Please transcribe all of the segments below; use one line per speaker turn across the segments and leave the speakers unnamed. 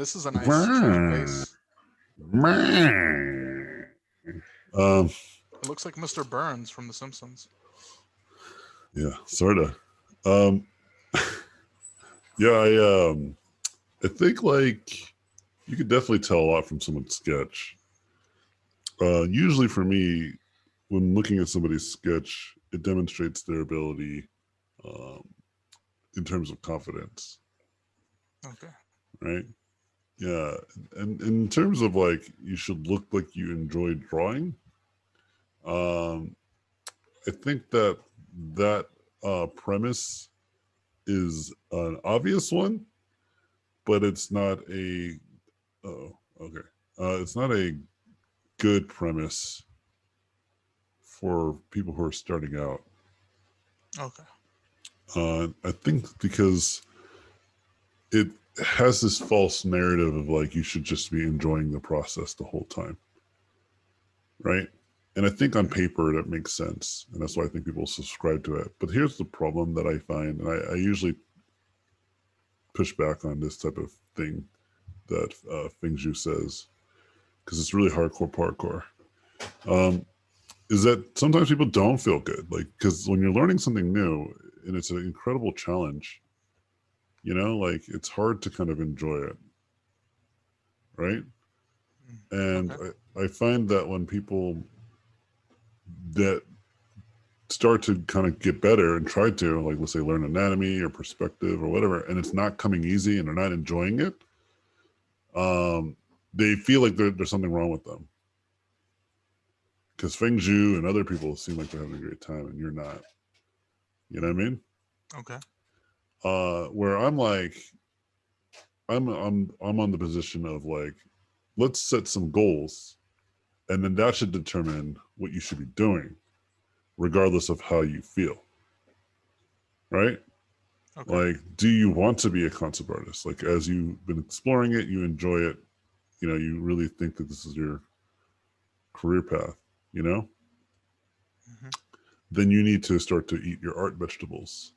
this is a nice change of pace.
Um,
It looks like Mr. Burns from The Simpsons.
yeah, sorta. Um, yeah, I think like you could definitely tell a lot from someone's sketch. Usually for me, when looking at somebody's sketch, it demonstrates their ability um, in terms of confidence,
Okay.
right? Yeah, and in terms of like you should look like you enjoy drawing. Um, I think that that premise is an obvious one, but it's not a oh okay. It's not a good premise for people who are starting out.
Okay.
I think because it has this false narrative of like you should just be enjoying the process the whole time, right? And I think on
Mhm.
paper that makes sense, and that's why I think people subscribe to it. But here's the problem that I find, and I usually push back on this type of thing that Feng Zhu says because it's really hardcore parkour. Um, is that sometimes people don't feel good, like because when you're learning something new and it's an incredible challenge, like it's hard to kind of enjoy it, right?
Mm.
And
Okay.
I find that when people that start to kind of get better and try to, like, let's say, learn anatomy or perspective or whatever, and it's not coming easy and they're not enjoying it, um, they feel like there's something wrong with them. Because Feng Zhu and other people seem like they're having a great time and you're not. You know what I mean?
Okay.
Where I'm like, I'm on the position of like, let's set some goals, and then that should determine what you should be doing, regardless of how you feel. Right?
Okay.
Like, do you want to be a concept artist? Like, as you've been exploring it, you enjoy it. You really think that this is your career path. You know,
Hmm.
then you need to start to eat your art vegetables.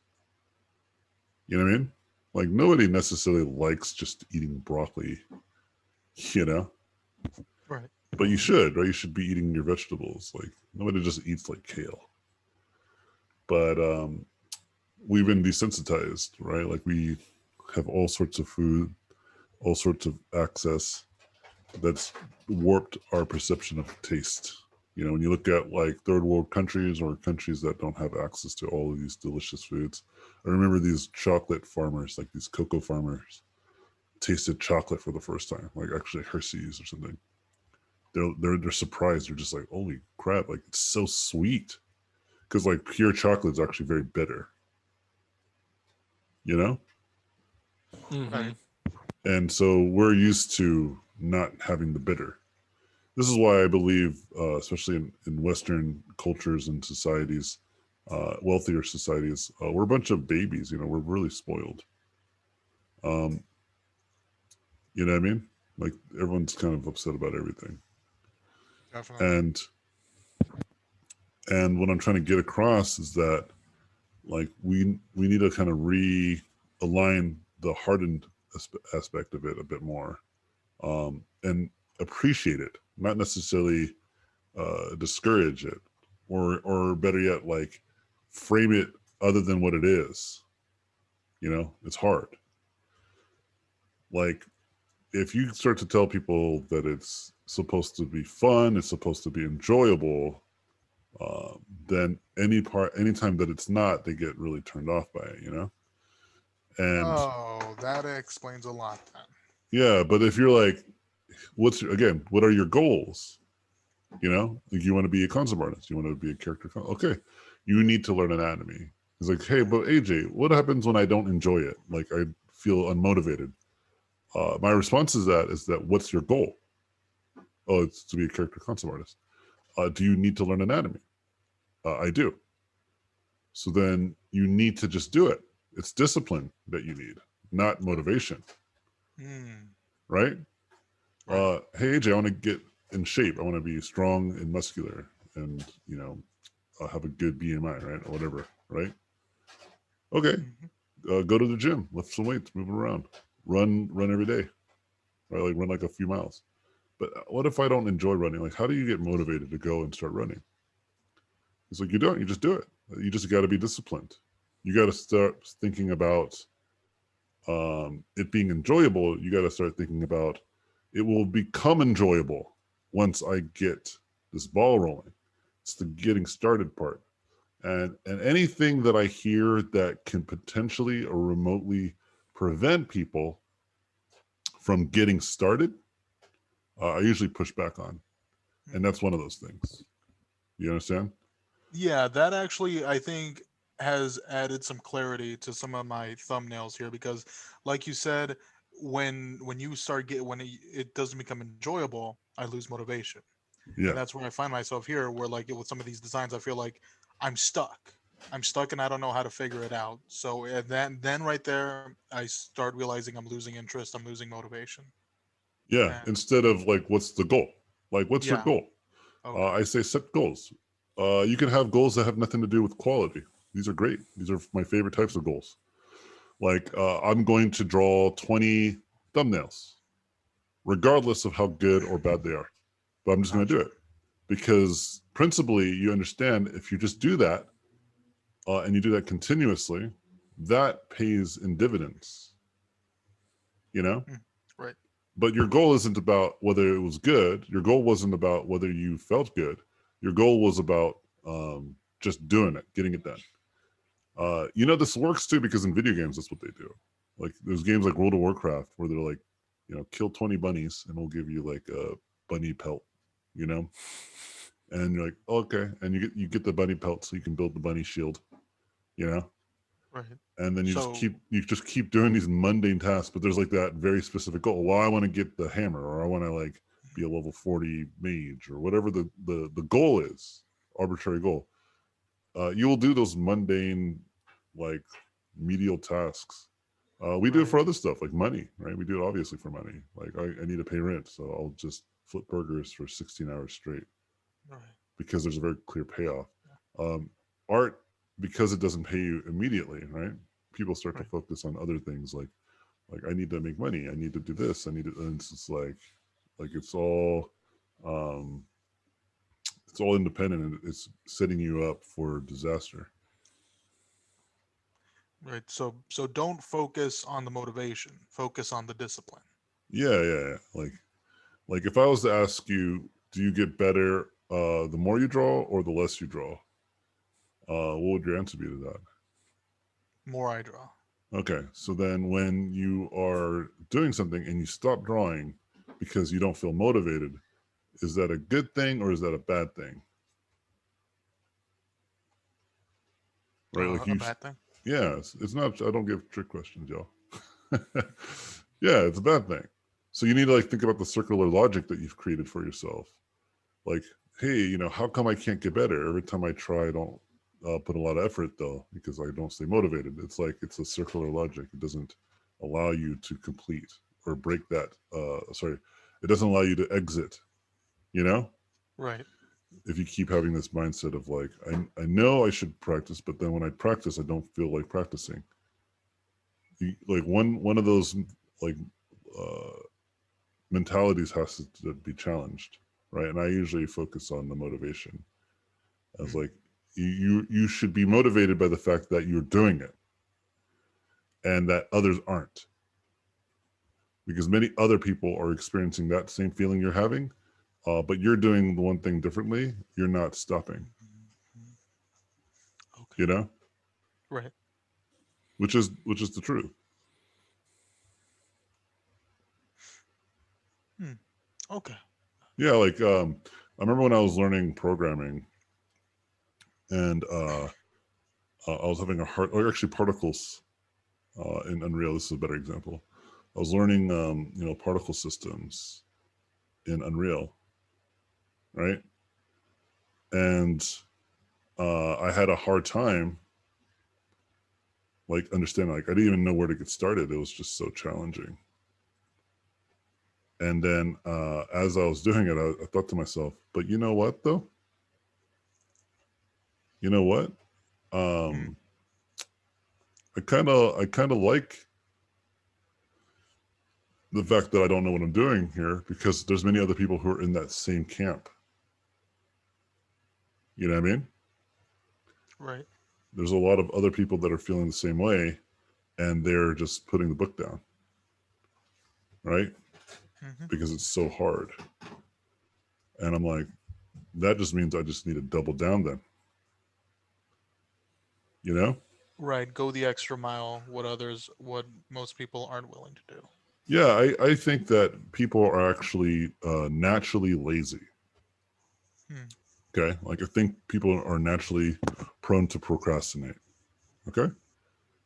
You know what I mean? Like, nobody necessarily likes just eating broccoli. You know,
Right.
but you should, right? You should be eating your vegetables. Like, nobody just eats like kale. But we've been desensitized, right? Like, we have all sorts of food, all sorts of access that's warped our perception of taste. When you look at like third world countries or countries that don't have access to all of these delicious foods, I remember these chocolate farmers, like these cocoa farmers, tasted chocolate for the first time, like actually Hershey's or something. They're surprised. They're just like, holy crap! Like it's so sweet because like pure chocolate is actually very bitter, you know.
Right.
Hmm.
And so we're used to not having the bitter. This is why I believe, especially in Western cultures and societies, wealthier societies, we're a bunch of babies. We're really spoiled. Um, you know what I mean? Like everyone's kind of upset about everything,
Definitely.
and what I'm trying to get across is that like we need to kind of realign the hardened aspect of it a bit more, and appreciate it, not necessarily discourage it, or better yet, like frame it other than what it is. It's hard. Like if you start to tell people that it's supposed to be fun, it's supposed to be enjoyable, uh, then anytime that it's not, they get really turned off by it. And
Oh, that explains a lot then.
yeah, but if you're like, what are your goals? Like you want to be a concept artist, you want to be a character. Okay, you need to learn anatomy. It's like, hey,
Right.
but AJ, what happens when I don't enjoy it? Like I feel unmotivated. My response is that what's your goal? Oh, it's to be a character concept artist. Do you need to learn anatomy? I do. So then you need to just do it. It's discipline that you need, not motivation,
Mm.
right?
Right.
Hey AJ, I want to get in shape. I want to be strong and muscular, and have a good BMI, right, or whatever, right? Okay,
Hmm.
go to the gym, lift some weights, move around, run every day. right? Like run like a few miles. But what if I don't enjoy running? Like, how do you get motivated to go and start running? It's like you don't. You just do it. You just got to be disciplined. You got to start thinking about it being enjoyable. You got to start thinking about it will become enjoyable once I get this ball rolling. It's the getting started part. And anything that I hear that can potentially or remotely prevent people from getting started, I usually push back on, and that's one of those things. You understand?
Yeah, that actually I think has added some clarity to some of my thumbnails here because, like you said, when you start get when it doesn't become enjoyable, I lose motivation, and
Yeah,
that's where I find myself here, where like with some of these designs, I feel like I'm stuck. I'm stuck, and I don't know how to figure it out. So then right there, I start realizing I'm losing interest. I'm losing motivation.
yeah.
And
Instead of like, what's the goal? Like, what's your
yeah,
goal?
okay,
I say set goals. You can have goals that have nothing to do with quality. These are great. These are my favorite types of goals. Like, I'm going to draw 20 thumbnails, regardless of how good or bad they are. But I'm just going to
gotcha.
do it because principally, you understand if you just do that and you do that continuously, that pays in dividends, you know?
Hmm, right,
But your goal isn't about whether it was good. Your goal wasn't about whether you felt good. Your goal was about just doing it, getting it done. You know, this works too because in video games, that's what they do. Like there's games like World of Warcraft where they're like, you know, kill 20 bunnies and we'll give you like a bunny pelt, you know? And you're like, oh, okay. And you get the bunny pelt so you can build the bunny shield, you know?
right.
And then
So
you just keep doing these mundane tasks, but there's like that very specific goal. Well, I want to get the hammer, or I want to like be a level 40 mage, or whatever the goal is, arbitrary goal. You will do those mundane, like medial tasks. We do it
right,
for other stuff like money, right? We do it obviously for money. Like I need to pay rent, so I'll just flip burgers for 16 hours straight
right.
because there's a very clear payoff. Art, because it doesn't pay you immediately, right? People start to
Right.
focus on other things like I need to make money, I need to do this, I need to, and it's just like um, it's all independent and it's setting you up for disaster.
Right. So don't focus on the motivation. Focus on the discipline.
Yeah. Like if I was to ask you, do you get better the more you draw or the less you draw? What would your answer be to that?
More I draw.
Okay, so then when you are doing something and you stop drawing because you don't feel motivated, is that a good thing or is that a bad thing? Right? Like
A
you,
bad thing.
yeah, it's not. I don't give trick questions, y'all. Yeah, it's a bad thing. So you need to like think about the circular logic that you've created for yourself. Like, hey, you know, how come I can't get better every time I try? I don't put a lot of effort though because I don't stay motivated. It's like it's a circular logic. It doesn't allow you to complete or break that. Sorry, it doesn't allow you to exit. You know,
Right.
if you keep having this mindset of like, I know I should practice, but then when I practice, I don't feel like practicing. Like one of those like uh, mentalities has to be challenged, right? And I usually focus on the motivation. I was
Mm,
like, you should be motivated by the fact that you're doing it and that others aren't, because many other people are experiencing that same feeling you're having, but you're doing the one thing differently. You're not stopping,
mm.
you
Okay.
know,
Right.
which is the truth.
Hmm. Okay.
Yeah, like I remember when I was learning programming and I was having a hard, or actually particles in Unreal. This is a better example. I was learning, particle systems in Unreal, right? And I had a hard time like understanding. Like I didn't even know where to get started. It was just so challenging. And then as I was doing it, I thought to myself, but you know what though? You know what?
Hmm.
Um, I kind of like the fact that I don't know what I'm doing here, because there's many other people who are in that same camp. You know what I mean?
Right.
There's a lot of other people that are feeling the same way, and they're just putting the book down, right?
Hmm.
Because it's so hard. And I'm like, that just means I just need to double down then, you know?
Right. Go the extra mile. What most people aren't willing to do.
Yeah, I think that people are actually naturally lazy.
Hmm.
Okay. Like, I think people are naturally prone to procrastinate. Okay.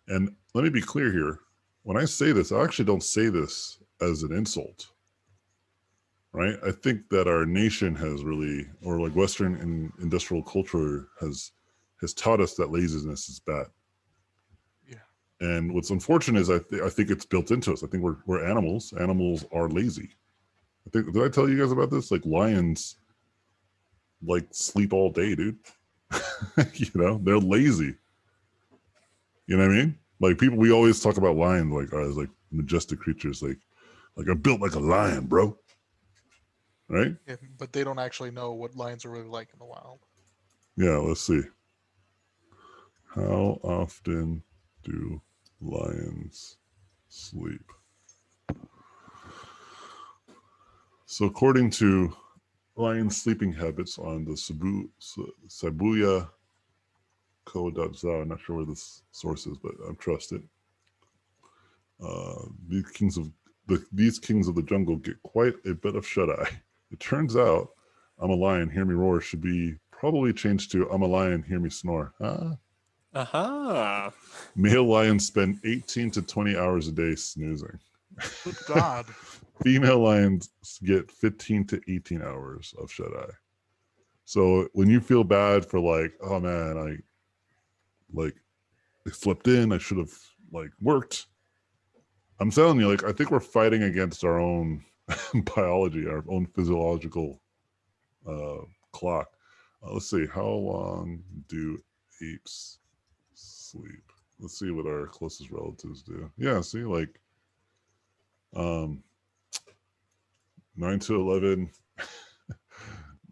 And let me be clear here. When I say this, I actually don't say this as an insult, right? I think that our nation has really, or like Western and industrial culture has taught us that laziness is bad.
Yeah.
And what's unfortunate is I think it's built into us. I think we're animals. Animals are lazy. I think, did I tell you guys about this? Like, lions like sleep all day, dude. You know, they're lazy. You know what I mean? Like, people, we always talk about lions like as like majestic creatures, like I'm built like a lion, bro. Right?
Yeah. But they don't actually know what lions are really like in the wild.
Yeah. Let's see. How often do lions sleep? So, according to lion sleeping habits on the Sabuya Co.za, I'm not sure where this source is, but I trust it. These kings of the jungle get quite a bit of shut eye. It turns out, "I'm a lion, hear me roar" should be probably changed to "I'm a lion, hear me snore."
Aha.
Male lions spend 18 to 20 hours a day snoozing.
Good God.
Female lions get 15 to 18 hours of shut eye. So when you feel bad for like, oh man, I slept in, I should have like worked. I'm telling you, like, I think we're fighting against our own biology, our own physiological uh, clock. Let's see, how long do apes sleep? Let's see what our closest relatives do. Yeah, see, like, um, 9 to 11,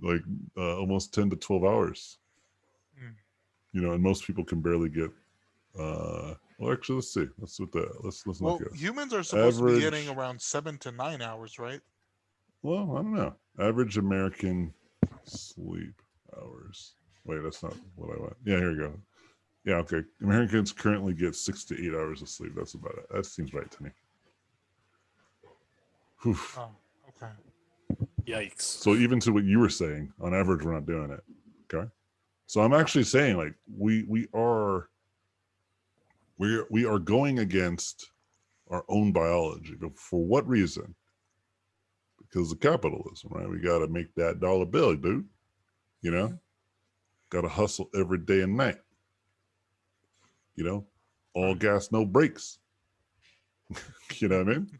like almost 10 to 12 hours.
Mm.
You know, and most people can barely get. Well, actually, let's see. Let's do that. Let's not
Well,
guess.
humans are supposed to be getting
Average.
around 7 to 9 hours, right?
Well, I don't know. Average American sleep hours. Wait, that's not what I want. Yeah, here we go. Yeah, okay. Americans currently get 6 to 8 hours of sleep. That's about it. That seems right to me. Whew.
Oh, okay.
Yikes.
So even to what you were saying, on average, we're not doing it. Okay. So I'm actually saying, like, we are going against our own biology. But for what reason? Because of capitalism, right? We got to make that dollar bill, dude. You know,
Mhm.
got to hustle every day and night. You know, all
Right.
gas, no brakes. You know what I mean?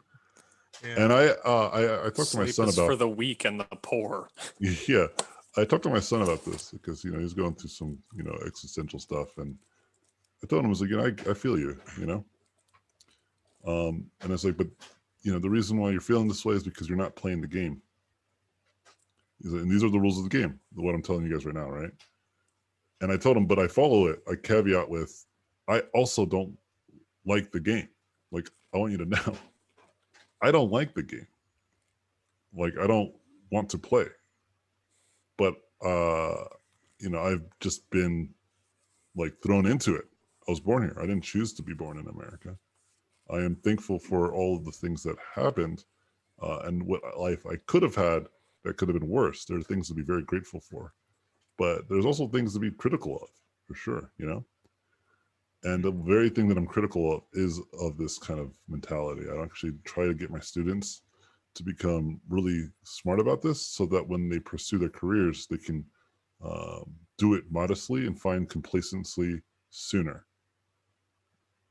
Yeah.
And I talked to my
Sleep
son
is for
about,
the weak and the poor.
yeah, I talked to my son about this because he's going through some existential stuff, and I told him, I was like, I feel you, and it's like, but the reason why you're feeling this way is because you're not playing the game. He's like, and these are the rules of the game, what I'm telling you guys right now, right? And I told him, but I follow it. I caveat with, I also don't like the game. Like, I want you to know, I don't like the game. Like, I don't want to play. But I've just been like thrown into it. I was born here. I didn't choose to be born in America. I am thankful for all of the things that happened, and what life I could have had that could have been worse. There are things to be very grateful for, but there's also things to be critical of, for sure. And the
Mm.
very thing that I'm critical of is of this kind of mentality. I actually try to get my students to become really smart about this, so that when they pursue their careers, they can do it modestly and find complacency sooner.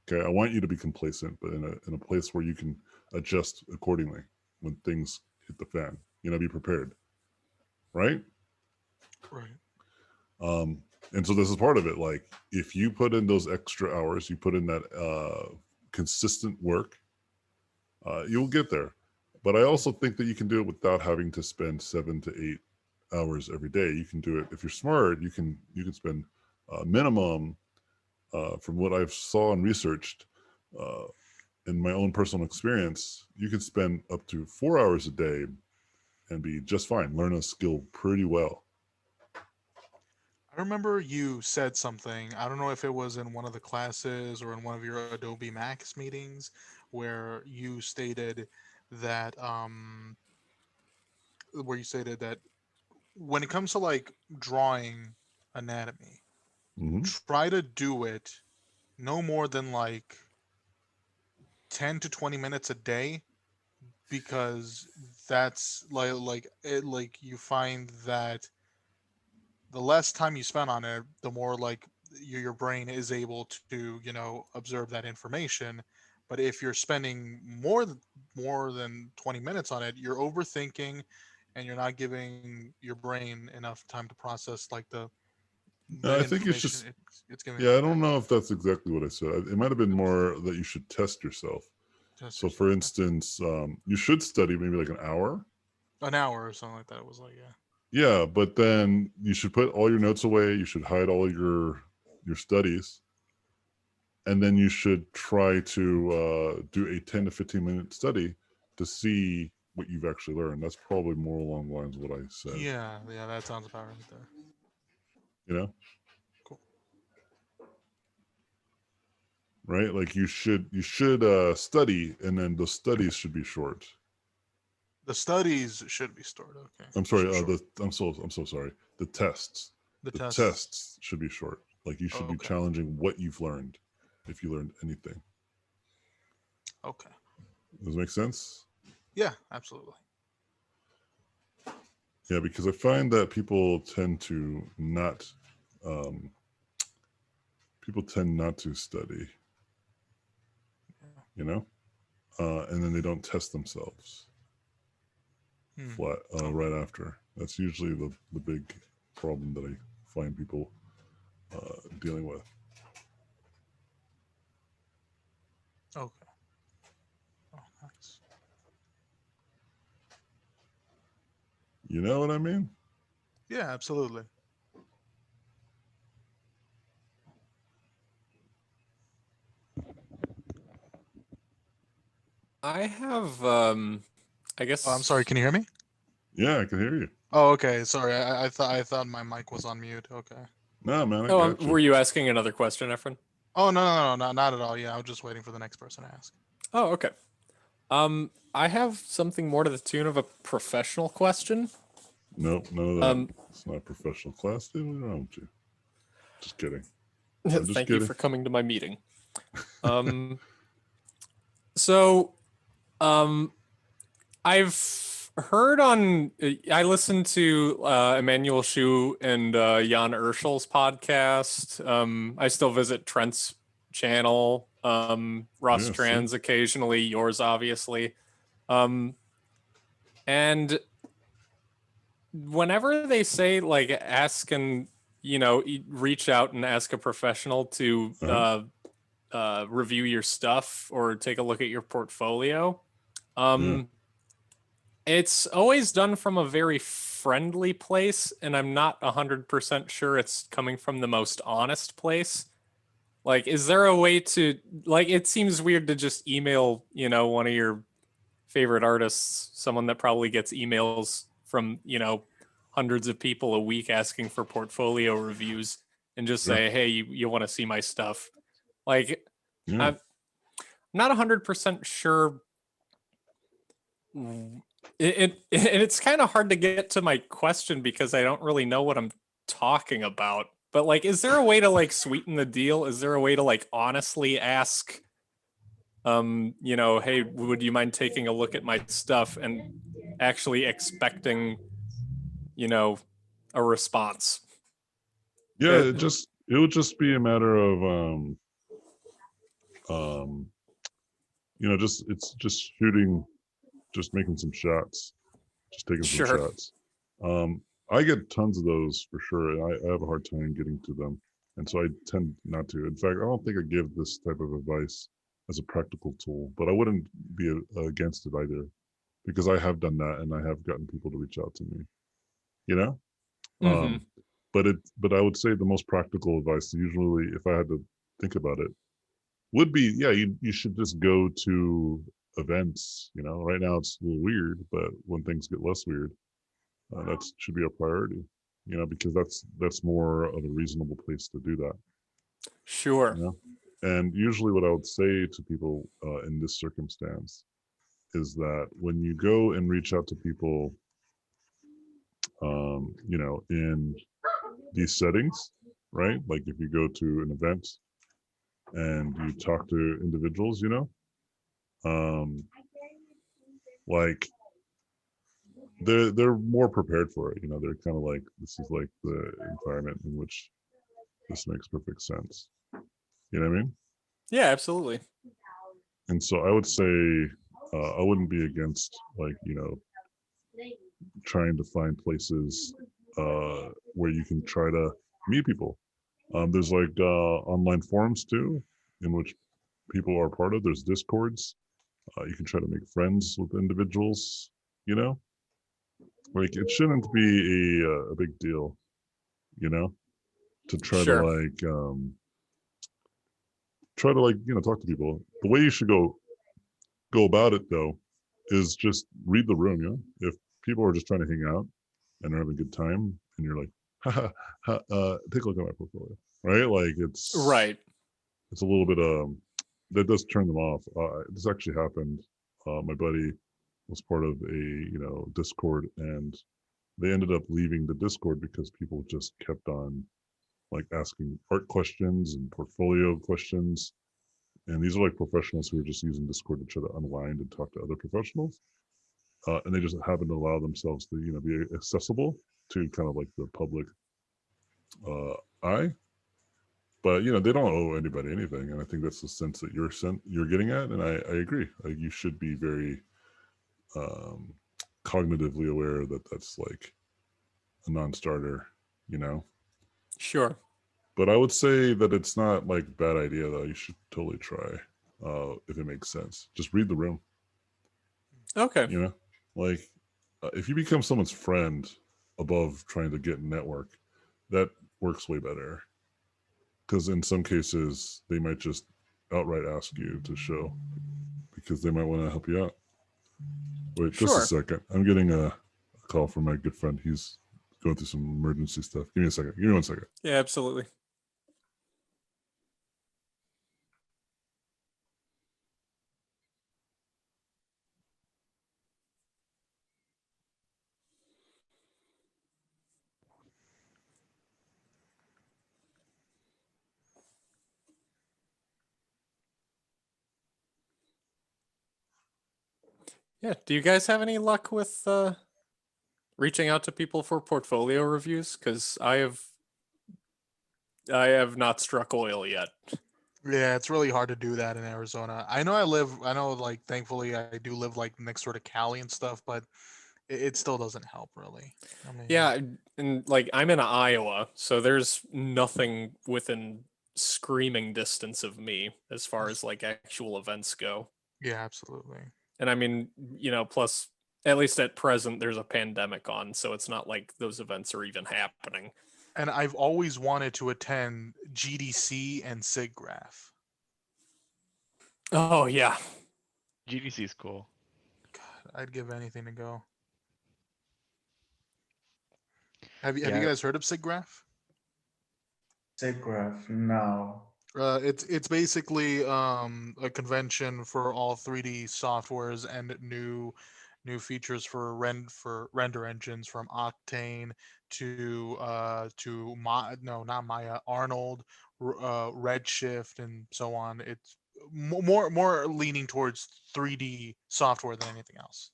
Okay, I want you to be complacent, but in a place where you can adjust accordingly when things hit the fan. Be prepared, right?
Right.
Um, and so this is part of it. Like, if you put in those extra hours, you put in that consistent work, you'll get there. But I also think that you can do it without having to spend 7 to 8 hours every day. You can do it if you're smart. You can spend minimum, from what I've saw and researched, uh, in my own personal experience, you can spend up to 4 hours a day and be just fine. Learn a skill pretty well.
I remember you said something. I don't know if it was in one of the classes or in one of your Adobe Max meetings, where you stated that when it comes to like drawing anatomy,
Hmm.
try to do it no more than like 10 to 20 minutes a day, because that's like you find that the less time you spend on it, the more like your brain is able to, observe that information. But if you're spending more than 20 minutes on it, you're overthinking, and you're not giving your brain enough time to process like the
I think it's
information
just,
it's giving
yeah, I
right
don't
back.
know if that's exactly what I said. It might have been more that you should test yourself.
Test
So,
yourself.
for
Okay.
instance, you should study maybe like an hour.
An hour or something like that. It was like, yeah.
Yeah, but then you should put all your notes away. You should hide all your studies, and then you should try to do a 10 to 15 minute study to see what you've actually learned. That's probably more along the lines of what I said.
Yeah, that sounds about right there.
You know,
Cool.
right? Like you should study, and then the studies should be short.
The studies should be stored. Okay.
I'm sorry.
Sure.
I'm so sorry. The tests.
The
The
tests.
tests should be short. Like you should be
Okay.
challenging what you've learned, if you learned anything.
Okay.
Does it make sense?
Yeah, absolutely.
Yeah, because I find that um, people tend not to study,
Yeah.
you know, and then they don't test themselves
Hmm.
flat
Okay.
right after. That's usually the big problem that I find people dealing with.
Okay. Oh, nice.
You know what I mean?
Yeah, absolutely.
I have, I
Oh, I'm sorry.
guess.
Can you hear me?
Yeah, I can hear you.
Oh, okay. Sorry. I thought my mic was on mute. Okay.
No, man, I
Oh,
got you.
were you asking another question, Efren?
Oh, no, not at all. Yeah, I was just waiting for the next person to ask.
Oh, okay. I have something more to the tune of a professional question.
Nope, none of that.
Um,
It's not a professional class. Dude, what's wrong with you? Just kidding. I'm just
Thank you
kidding.
for coming to my meeting. Um, so, um, I've heard I listened to Emmanuel Shu and Jan Urschel's podcast. I still visit Trent's channel, Ross
Yeah, see?
Trans occasionally, yours obviously. Um, and whenever they say like ask and reach out and ask a professional to
Uh-huh.
review your stuff or take a look at your portfolio,
Yeah.
it's always done from a very friendly place, and I'm not 100% sure it's coming from the most honest place. Like, is there a way to, like, it seems weird to just email, one of your favorite artists, someone that probably gets emails from, hundreds of people a week asking for portfolio reviews, and just
Sure.
say, hey, you want to see my stuff. Like,
Yeah.
I'm not 100% sure. It's kind of hard to get to my question because I don't really know what I'm talking about. But like, is there a way to like sweeten the deal? Is there a way to like honestly ask, hey, would you mind taking a look at my stuff and actually expecting, you know, a response?
Yeah,
It,
it'll just be a matter of um just it's just shooting, just making some shots, just taking some
sure.
shots. Um I get tons of those for sure, and I have a hard time getting to them. And so I tend not to. In fact, I don't think I give this type of advice as a practical tool, but I wouldn't be against it either. because I have done that and I have gotten people to reach out to me, you know?
Hmm.
But I would say the most practical advice, usually if I had to think about it, would be, yeah, you should just go to events. Right now it's a little weird, but when things get less weird, that should be a priority. Because that's more of a reasonable place to do that.
Sure.
You know, and usually what I would say to people in this circumstance is that when you go and reach out to people, in these settings, right? Like if you go to an event and you talk to individuals, um, like they're more prepared for it. They're kind of like, this is like the environment in which this makes perfect sense. You know what I mean?
Yeah, absolutely.
And so I would say I wouldn't be against, like, trying to find places where you can try to meet people. There's like online forums too, in which people are part of. There's discords. You can try to make friends with individuals. You know, like it shouldn't be a big deal. You know, to
Sure.
try to like talk to people. The way you should go about it though is just read the room. If people are just trying to hang out and they're having a good time, and you're like, ha, ha, take a look at my portfolio, right? Like
Right.
it's a little bit that does turn them off. This actually happened. My buddy was part of a Discord, and they ended up leaving the Discord because people just kept on like asking art questions and portfolio questions. And these are like professionals who are just using Discord to try to unwind and talk to other professionals. And they just happen to allow themselves to be accessible to kind of like the public eye. But they don't owe anybody anything, and I think that's the sense that you're getting at, and I agree. Like you should be very um, cognitively aware that that's like a non-starter, you know.
Sure.
But I would say that it's not like a bad idea though. You should totally try if it makes sense. Just read the room,
Okay.
you know. Like if you become someone's friend above trying to get network, that works way better. Because in some cases they might just outright ask you to show because they might want to help you out. Wait, just a
Sure.
second. I'm getting a call from my good friend. He's going through some emergency stuff. Give me a second. Give me 1 second.
Yeah, absolutely. Yeah. Do you guys have any luck with reaching out to people for portfolio reviews? Because I have not struck oil yet.
Yeah, it's really hard to do that in Arizona. I know, like, thankfully I do live like next door to Cali and stuff, but it still doesn't help really. I mean,
Yeah, and like I'm in Iowa, so there's nothing within screaming distance of me as far as like actual events go.
yeah, absolutely.
And I mean, plus at least at present there's a pandemic on, so it's not like those events are even happening.
And I've always wanted to attend GDC and SIGGRAPH.
Oh yeah.
GDC is cool.
God, I'd give anything to go. Have you
Yeah,
guys heard of SIGGRAPH?
SIGGRAPH, no.
It's basically a convention for all 3D softwares and new features for render engines, from Octane to no, not Maya, Arnold, Redshift, and so on. It's more leaning towards 3D software than anything else,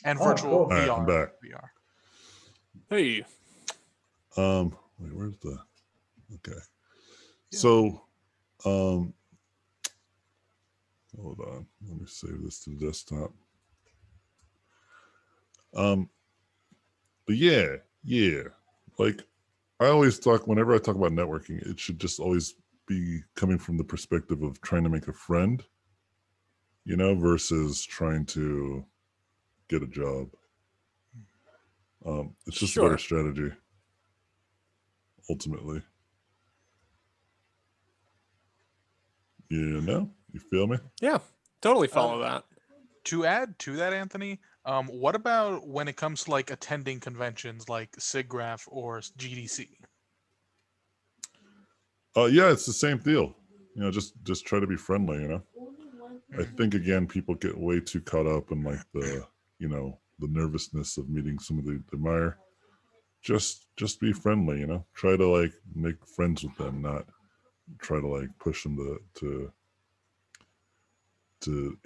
and
Oh,
virtual
cool.
All right, I'm
VR.
back.
VR.
Hey.
Wait, where's the? Okay,
Yeah.
so hold on. Let me save this to the desktop. But yeah. Like I always talk whenever I talk about networking, it should just always be coming from the perspective of trying to make a friend, versus trying to get a job. It's just a
Sure.
better strategy, ultimately. You know? You feel me?
Yeah, totally
Um,
follow that.
to add to that, Anthony, what about when it comes to like attending conventions like SIGGRAPH or GDC?
Yeah, it's the same deal. You know, just try to be friendly, you know? I
Mm,
think again people get way too caught up in like the, you know, the nervousness of meeting somebody they admire. Just be friendly, you know? Try to like make friends with them, not try to like push them to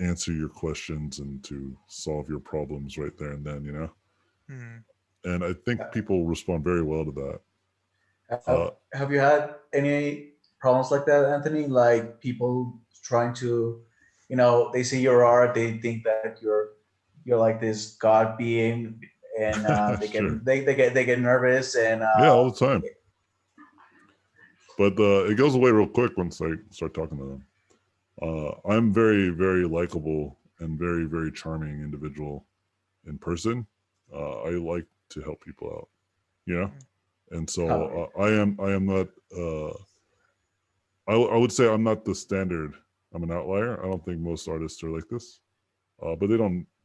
answer your questions and to solve your problems right there and then, you know?
mm.
And I think people respond very well to that.
Have, have you had any problems like that, Anthony? Like people trying to, you know, they see your art, they think that you're like this god being, and
Sure.
they get nervous and
Yeah, all the time. But it goes away real quick once I start talking to them. I'm very, very likable and very, very charming individual in person. I like to help people out, you know,
Mm.
and
how,
so I am not. I would say I'm not the standard. I'm an outlier. I don't think most artists are like this, but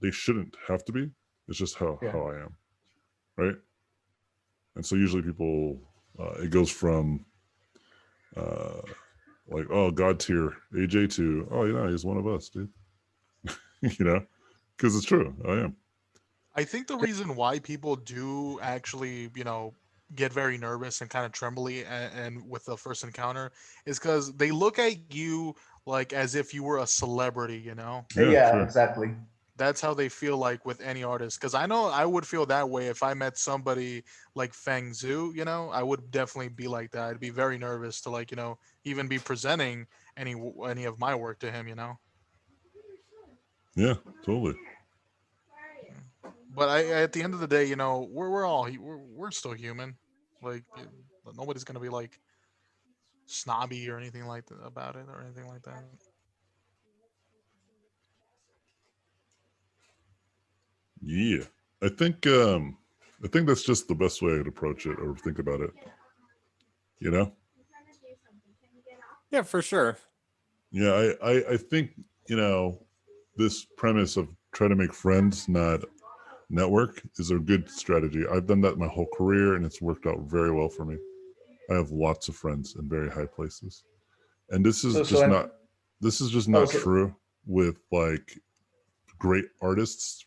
they shouldn't have to be. It's just
yeah.
how I am, right? And so usually people, it goes from uh, like, oh, God tier AJ to, oh, you know, he's one of us, dude. You know, because it's true. I am.
I think the reason why people do actually, get very nervous and kind of trembly and with the first encounter is because they look at you like as if you were a celebrity,
Yeah,
Yeah,
sure.
exactly.
That's how they feel like with any artist. Because I know I would feel that way if I met somebody like Feng Zhu. I would definitely be like that. I'd be very nervous to like even be presenting any of my work to him.
Yeah, totally.
But at the end of the day, we're all we're still human. Like nobody's gonna be like snobby or anything like that about it or anything like that.
Yeah, I think that's just the best way to approach it or think about it. You know?
Yeah, for sure.
Yeah, I think this premise of try to make friends, not network, is a good strategy. I've done that my whole career, and it's worked out very well for me. I have lots of friends in very high places, and
So so and
this is just
oh
not
so
true with like great artists.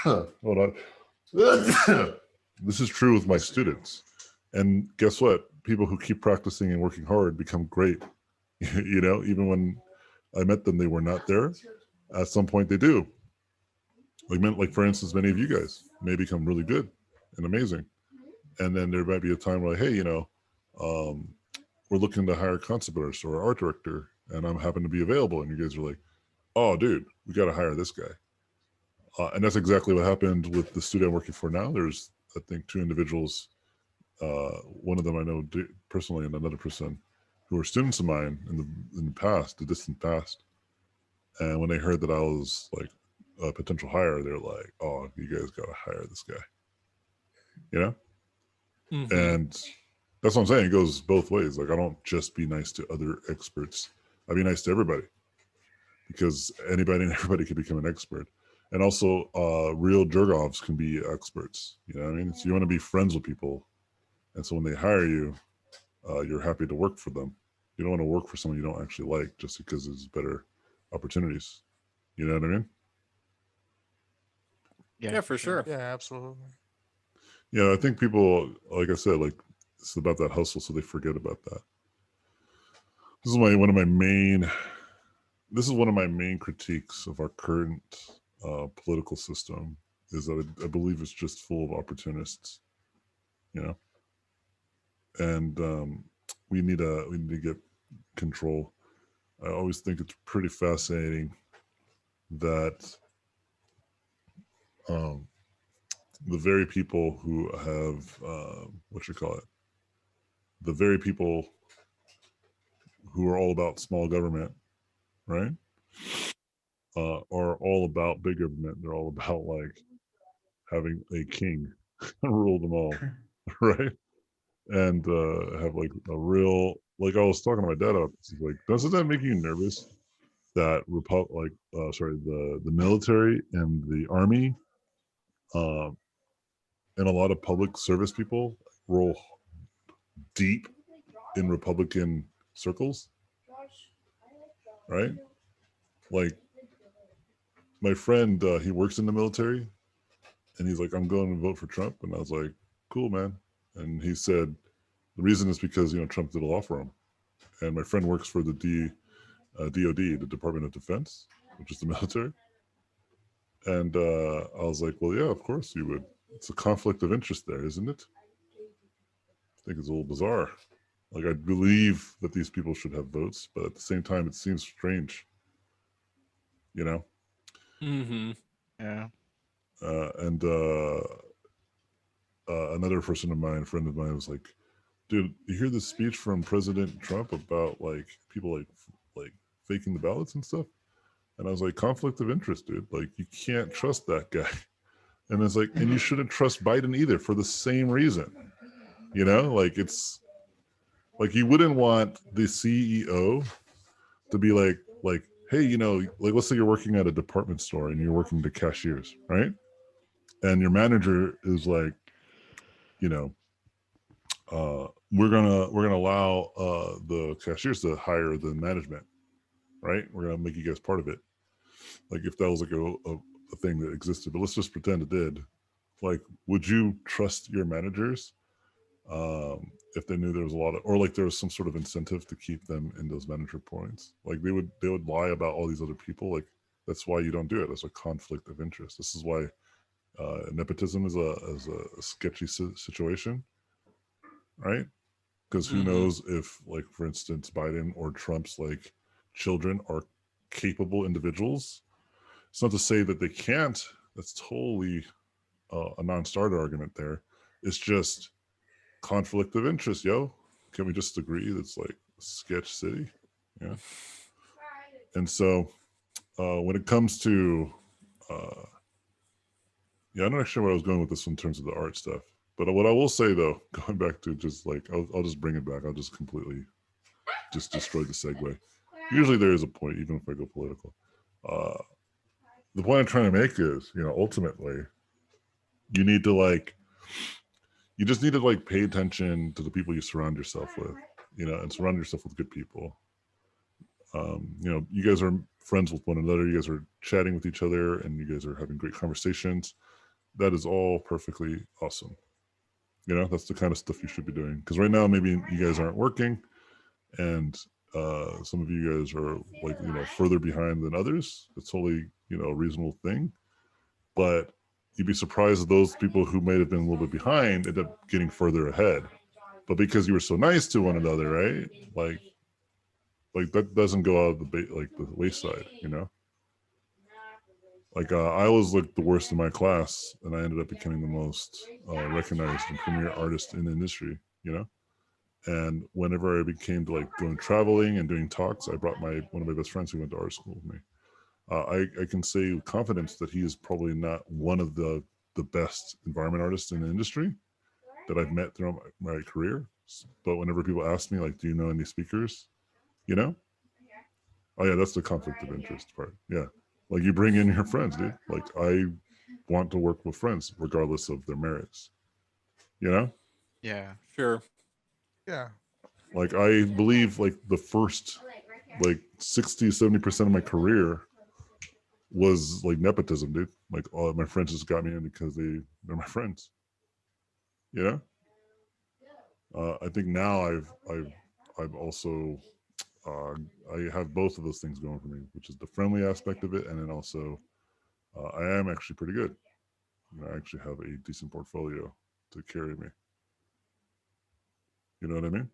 Hold on. This is true with my students. And guess what? People who keep practicing and working hard become great. Even when I met them, they were not there. At some point, they do. Like for instance, many of you guys may become really good and amazing. And then there might be a time where, like, hey, um, we're looking to hire a concept artist or art director, and I'm happen to be available. And you guys are like, oh, dude, we got to hire this guy. And that's exactly what happened with the studio I'm working for now. There's, I think, two individuals. One of them I know personally, and another person who were students of mine in the past, the distant past. And when they heard that I was like a potential hire, they're like, "Oh, you guys got to hire this guy," you know.
Hmm.
And that's what I'm saying. It goes both ways. Like I don't just be nice to other experts. I be nice to everybody because anybody and everybody can become an expert. And also, real jerk-offs can be experts. You know what I mean? So you want to be friends with people, and so when they hire you, you're happy to work for them. You don't want to work for someone you don't actually like just because there's better opportunities. You know what I mean?
Yeah,
Yeah,
for
for
sure.
sure.
Yeah, absolutely.
Yeah, I think people, like I said, like it's about that hustle, so they forget about that. This is one of my main. This is one of my main critiques of our current political system is that I believe it's just full of opportunists. You know, and we need to get control. I always think it's pretty fascinating that um, the very people who have what you call it, the very people who are all about small government, right? are all about big government. They're all about like having a king rule them all, right? And have like a real like I was talking to my dad about this. He's like, doesn't that make you nervous that the military and the army um, and a lot of public service people roll deep in Republican circles, right? Like my friend, he works in the military, and he's like, "I'm going to vote for Trump," and I was like, "Cool, man." And he said the reason is because Trump did a law for him, and my friend works for the DoD, the Department of Defense, which is the military. And I was like, "Well, yeah, of course you would. It's a conflict of interest there, isn't it?" I think it's a little bizarre. Like I believe that these people should have votes, but at the same time, it seems strange, you know.
Mm-hmm.
Yeah.
And another friend of mine, was like, "Dude, you hear this speech from President Trump about like people like faking the ballots and stuff?" And I was like, "Conflict of interest, dude. Like you can't trust that guy." And it's like, and you shouldn't trust Biden either for the same reason. Like it's like you wouldn't want the CEO to be like, hey, like let's say you're working at a department store and you're working the cashiers, right? And your manager is like, you know, we're gonna allow the cashiers to hire the management, right? We're gonna make you guys part of it. Like if that was like a thing that existed, but let's just pretend it did. Like, would you trust your managers if they knew there was a lot of, or like there was some sort of incentive to keep them in those manager points? Like they would lie about all these other people. Like that's why you don't do it. That's a conflict of interest. This is why nepotism is a sketchy situation, right? Because who
Mm-hmm.
knows if, like, for instance, Biden or Trump's like children are capable individuals. It's not to say that they can't. That's totally a non-starter argument there. It's just conflict of interest, yo. Can we just agree that's like sketch city? Yeah. And so when it comes to, uh, yeah, I'm not sure where I was going with this in terms of the art stuff. But what I will say though, going back to just like, I'll just bring it back. I'll just completely just destroy the segue. Usually there is a point, even if I go political. Uh, the point I'm trying to make is, ultimately, you need to like, you just need to like pay attention to the people you surround yourself with, and surround yourself with good people. You guys are friends with one another. You guys are chatting with each other, and you guys are having great conversations. That is all perfectly awesome. That's the kind of stuff you should be doing. Because right now, maybe you guys aren't working, and some of you guys are like further behind than others. It's totally a reasonable thing, but you'd be surprised that those people who might have been a little bit behind end up getting further ahead. But because you were so nice to one another, right? Like that doesn't go out of the wayside. Like I was like the worst in my class, and I ended up becoming the most recognized and premier artist in the industry. And whenever I became to like going traveling and doing talks, I brought one of my best friends who went to art school with me. I can say with confidence that he is probably not one of the best environment artists in the industry that I've met throughout my career. But whenever people ask me like, "Do you know any speakers?" You know, oh yeah, that's the conflict of interest part. Yeah, like you bring in your friends, dude. Like I want to work with friends regardless of their merits. You know,
Yeah.
Sure.
Yeah.
like I believe like the first like 60-70% of my career was like nepotism, dude. Like all my friends just got me in because they're my friends. You know, I think now I've also uh, I have both of those things going for me, which is the friendly aspect of it, and then also I am actually pretty good. I actually have a decent portfolio to carry me. You know what I mean?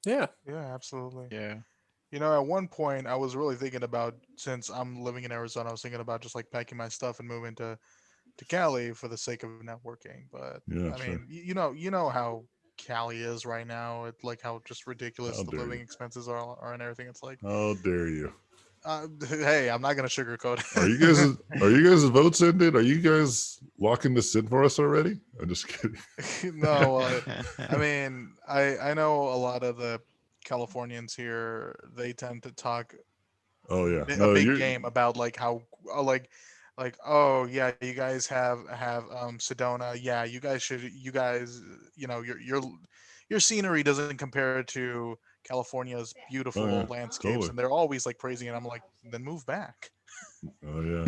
Yeah.
Yeah, absolutely.
Yeah.
At one point, I was really thinking about, since I'm living in Arizona, I was thinking about just like packing my stuff and moving to Cali for the sake of networking. But
Yeah,
I
sure.
mean, you know how Cali is right now. It's like how just ridiculous
How
the
dare
living
you?
expenses are and everything. It's like,
How dare you?
Hey, I'm not gonna sugarcoat it.
Are you guys votes ended? Are you guys locking this in for us already? I'm just kidding.
No, I mean, I know a lot of the Californians here. They tend to talk
Oh yeah,
a
no,
big
you're
game about like how like oh yeah, you guys have Sedona. Yeah, you guys your scenery doesn't compare to California's
oh
beautiful
yeah,
landscapes,
totally.
and they're always like praising it. I'm like, then move back.
Oh yeah,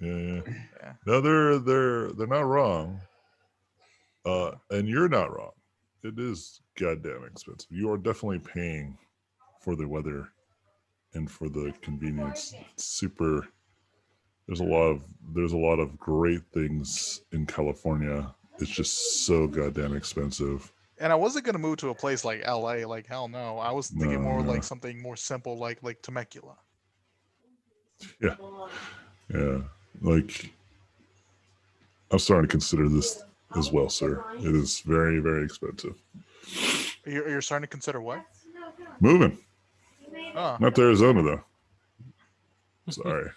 yeah.
Yeah.
No, they're not wrong. And you're not wrong. It is goddamn expensive. You are definitely paying for the weather and for the convenience. It's super. There's a lot of great things in California. It's just so goddamn expensive.
And I wasn't gonna move to a place like LA. Like hell no. I was
No,
thinking more
no,
like something more simple, like Temecula.
yeah, yeah. Like I'm starting to consider this as well, sir. It is very, very expensive.
You're starting to consider what?
Moving,
Oh
not to Arizona though. Sorry.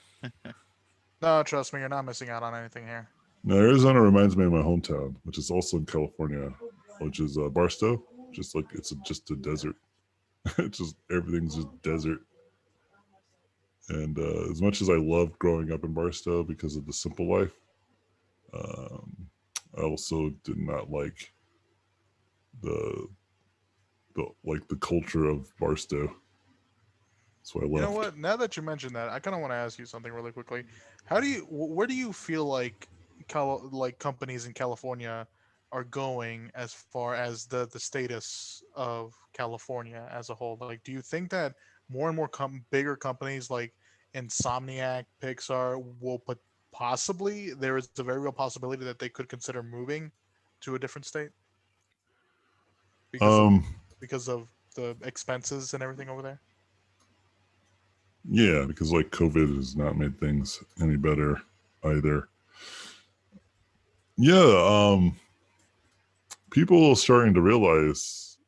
no, trust me, you're not missing out on anything here.
No, Arizona reminds me of my hometown, which is also in California, which is Barstow. Just like just a desert. It's just everything's just desert. And as much as I loved growing up in Barstow because of the simple life, um, I also did not like the the culture of Barstow. So I
You know
left.
what? Now that you mentioned that, I kind of want to ask you something really quickly. Where do you feel like like companies in California are going as far as the status of California as a whole? Like, do you think that more and more bigger companies like Insomniac, Pixar will put possibly there is a very real possibility that they could consider moving to a different state because of
Um,
because of the expenses and everything over there?
yeah, because like COVID has not made things any better either. Yeah, people are starting to realize.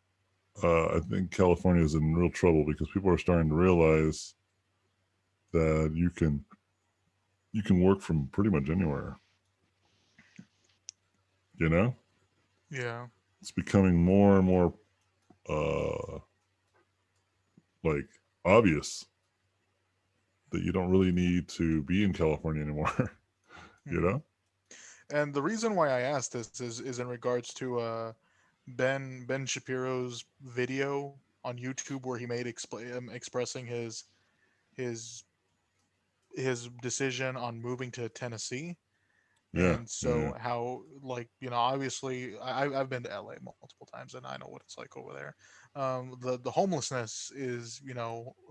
I think California is in real trouble because people are starting to realize that you can work from pretty much anywhere. You know,
Yeah.
it's becoming more and more uh, like obvious that you don't really need to be in California anymore. You
Mhm.
know?
And the reason why I asked this is in regards to Ben Shapiro's video on YouTube where he made expressing his his decision on moving to Tennessee.
Yeah,
And
yeah, yeah.
so how like obviously I've been to LA multiple times and I know what it's like over there. The homelessness is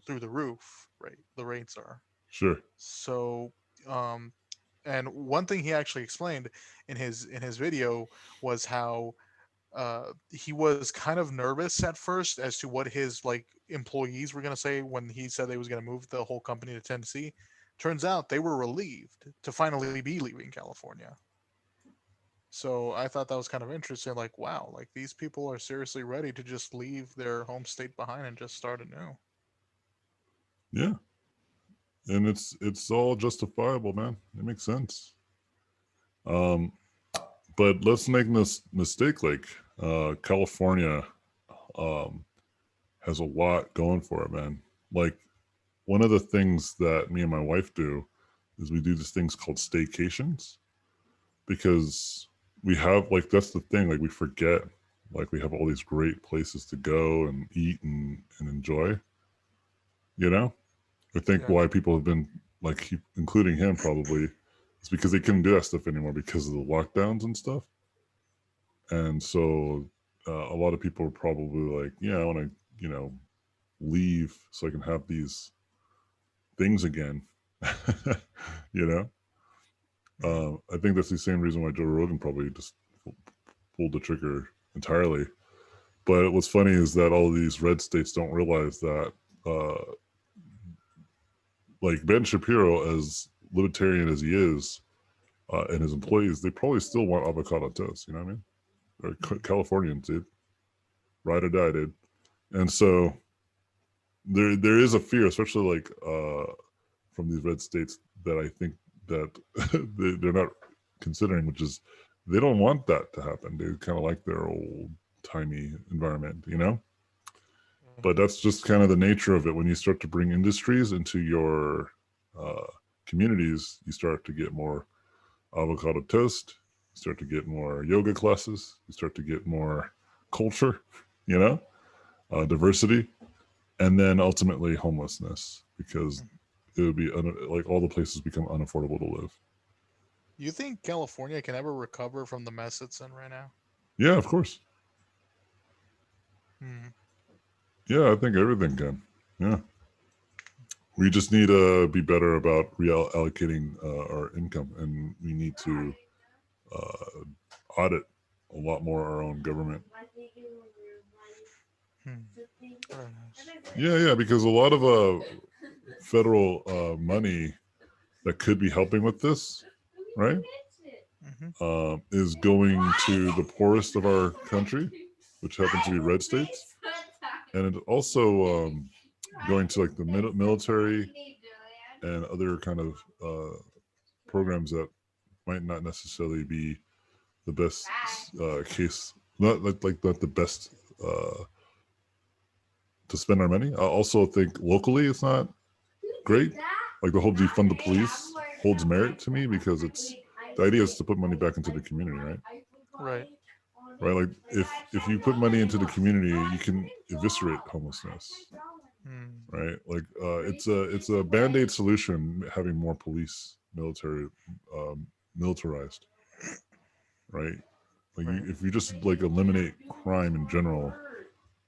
through the roof, right? The rates are
Sure.
so um and one thing he actually explained in his video was how he was kind of nervous at first as to what his like employees were going to say when he said they was going to move the whole company to Tennessee. Turns out they were relieved to finally be leaving California. So I thought that was kind of interesting. Like, wow, like these people are seriously ready to just leave their home state behind and just start anew.
Yeah. And it's all justifiable, man. It makes sense. Um, but let's make this mistake like California um has a lot going for it, man. Like one of the things that me and my wife do is we do these things called staycations because we have like that's the thing, like we forget like we have all these great places to go and eat and enjoy, you know? I think
Yeah.
why people have been like including him probably is because they couldn't do that stuff anymore because of the lockdowns and stuff. And so a lot of people are probably like, yeah, I want to, leave so I can have these things again. you know,
Mhm.
I think that's the same reason why Joe Rogan probably just pulled the trigger entirely. But what's funny is that all of these red states don't realize that, like Ben Shapiro, as libertarian as he is, and his employees, they probably still want avocado toast. You know what I mean? Or Californians did, ride or die did, and so there is a fear, especially like from these red states that I think that they're not considering, which is they don't want that to happen. They kind of like their old timey environment, you know? But that's just kind of the nature of it. When you start to bring industries into your communities, you start to get more avocado toast, you start to get more yoga classes, you start to get more culture, you know, diversity, and then ultimately homelessness, because it would be like all the places become unaffordable to live.
You think California can ever recover from the mess it's in right now?
Yeah, of course.
Hmm.
Yeah, I think everything can. Yeah. We just need to be better about reallocating our income, and we need to audit a lot more our own government.
Hmm. Very nice.
Yeah, because a lot of federal money that could be helping with this, right, is going to the poorest of our country, which happens to be red states, and it also going to like the military and other kind of programs that might not necessarily be the best case, not not the best to spend our money. I also think locally it's not great. Like the whole defund the police holds merit to me, because it's the idea is to put money back into the community, right?
Right.
Right. Like if you put money into the community, you can eviscerate homelessness.
Hmm.
Right. Like it's a band-aid solution having more police, military, militarized. Right. Like
Right.
if you just like eliminate crime in general,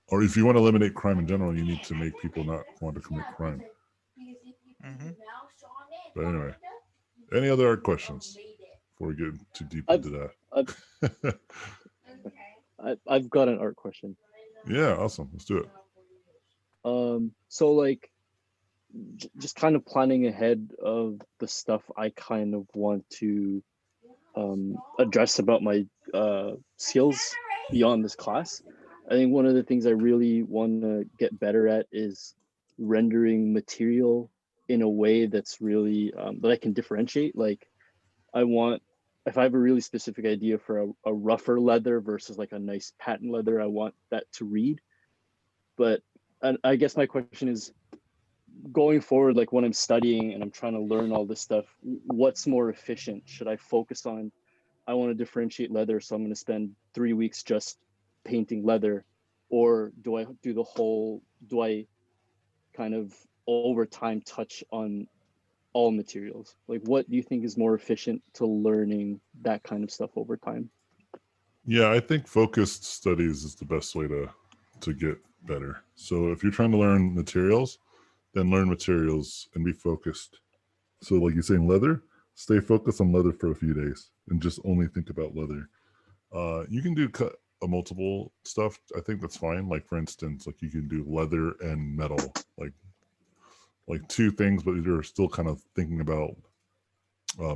or if you want to eliminate crime in general, you need to make people not want to commit crime.
Mm-hmm.
But anyway, any other questions before we get too deep into that?
I've got an art question.
Yeah, awesome. Let's do it.
So like, just kind of planning ahead of the stuff I kind of want to address about my skills beyond this class. I think one of the things I really want to get better at is rendering material in a way that's really that I can differentiate. Like, I want, if I have a really specific idea for a rougher leather versus like a nice patent leather, I want that to read. But I guess my question is, going forward, like when I'm studying and I'm trying to learn all this stuff, what's more efficient? Should I focus on, I want to differentiate leather, so I'm going to spend 3 weeks just painting leather? Or do I do the whole, do I kind of over time touch on all materials? Like, what do you think is more efficient to learning that kind of stuff over time?
Yeah, I think focused studies is the best way to get better. So if you're trying to learn materials, then learn materials and be focused. So like you're saying leather, stay focused on leather for a few days and just only think about leather. You can do multiple stuff. I think that's fine. Like for instance, like you can do leather and metal, like two things, but you're still kind of thinking about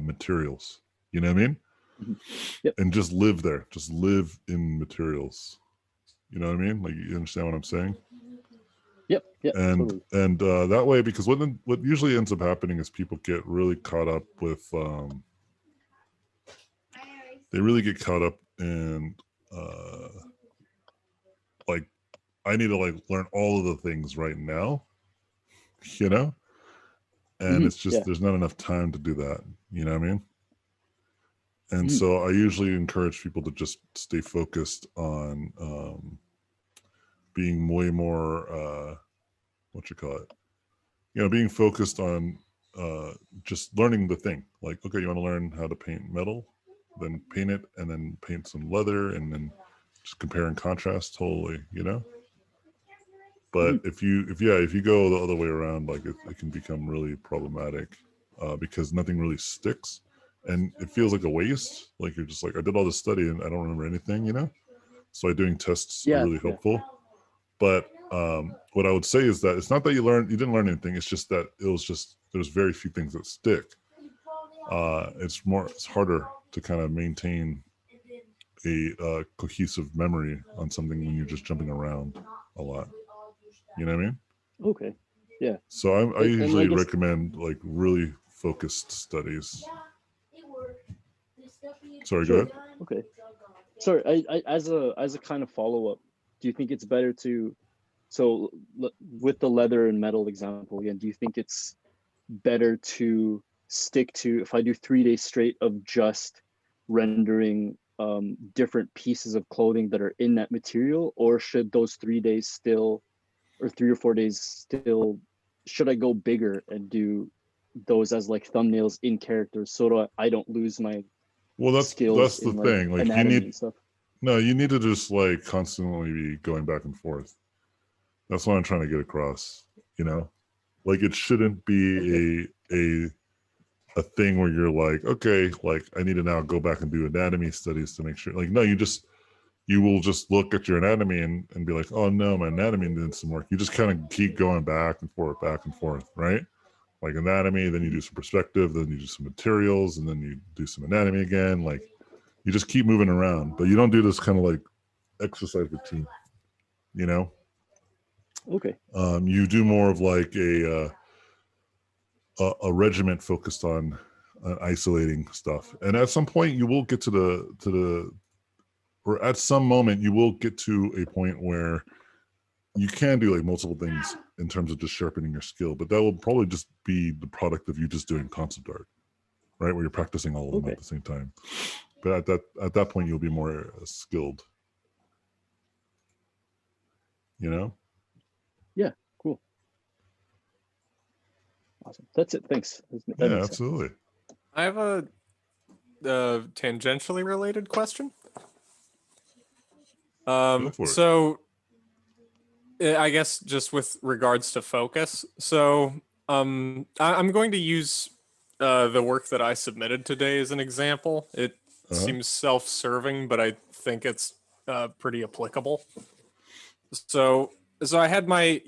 materials. You know what I mean?
Yep.
And just live there. Just live in materials. You know what I mean? Like you understand what I'm saying?
Yep.
And
Totally.
and that way, because what usually ends up happening is people get really caught up with they really get caught up in like, I need to like learn all of the things right now, you know, and it's just there's not enough time to do that. You know what I mean? And so I usually encourage people to just stay focused on being way more what you call it, being focused on just learning the thing. Like, okay, you want to learn how to paint metal, then paint it, and then paint some leather, and then just compare and contrast totally, But if you go the other way around, like it can become really problematic because nothing really sticks, and it feels like a waste. Like you're just like, I did all this study and I don't remember anything. So doing tests are really helpful. But what I would say is that it's not that you didn't learn anything. It's just that there's very few things that stick. It's harder to kind of maintain a cohesive memory on something when you're just jumping around a lot. You know what I mean?
Okay. Yeah.
So I
And I
usually
guess-
recommend like really focused studies. Sorry,
Sure.
go ahead.
Okay. Sorry, I as a kind of follow up, do you think it's better to, so with the leather and metal example again, do you think it's better to stick to, if I do 3 days straight of just rendering different pieces of clothing that are in that material, or should those 3 days still, or 3 or 4 days still, should I go bigger and do those as like thumbnails in characters so that I don't lose my
Well, that's
skills
the
in like
thing. Like you
anatomy
need
and stuff?
no, you need to just like constantly be going back and forth. That's what I'm trying to get across. You know, like it shouldn't be a thing where you're like, okay, like I need to now go back and do anatomy studies to make sure. Like, no, you will just look at your anatomy and be like, oh no, my anatomy needs some work. You just kind of keep going back and forth, right? Like anatomy, then you do some perspective, then you do some materials, and then you do some anatomy again. Like you just keep moving around, but you don't do this kind of like exercise routine, you know?
Okay.
You do more of like a regiment focused on isolating stuff, and at some point you will get to the or at some moment you will get to a point where you can do like multiple things in terms of just sharpening your skill, but that will probably just be the product of you just doing concept art, right? Where you're practicing all of them
Okay.
at the same time. But at that point, you'll be more skilled. You know?
Yeah. Cool. Awesome. That's it. Thanks. That
Yeah,
makes sense.
absolutely.
I have a tangentially related question.
Go for it.
So I guess just with regards to focus. So I'm going to use the work that I submitted today as an example. It seems self-serving, but I think it's pretty applicable. So I had my,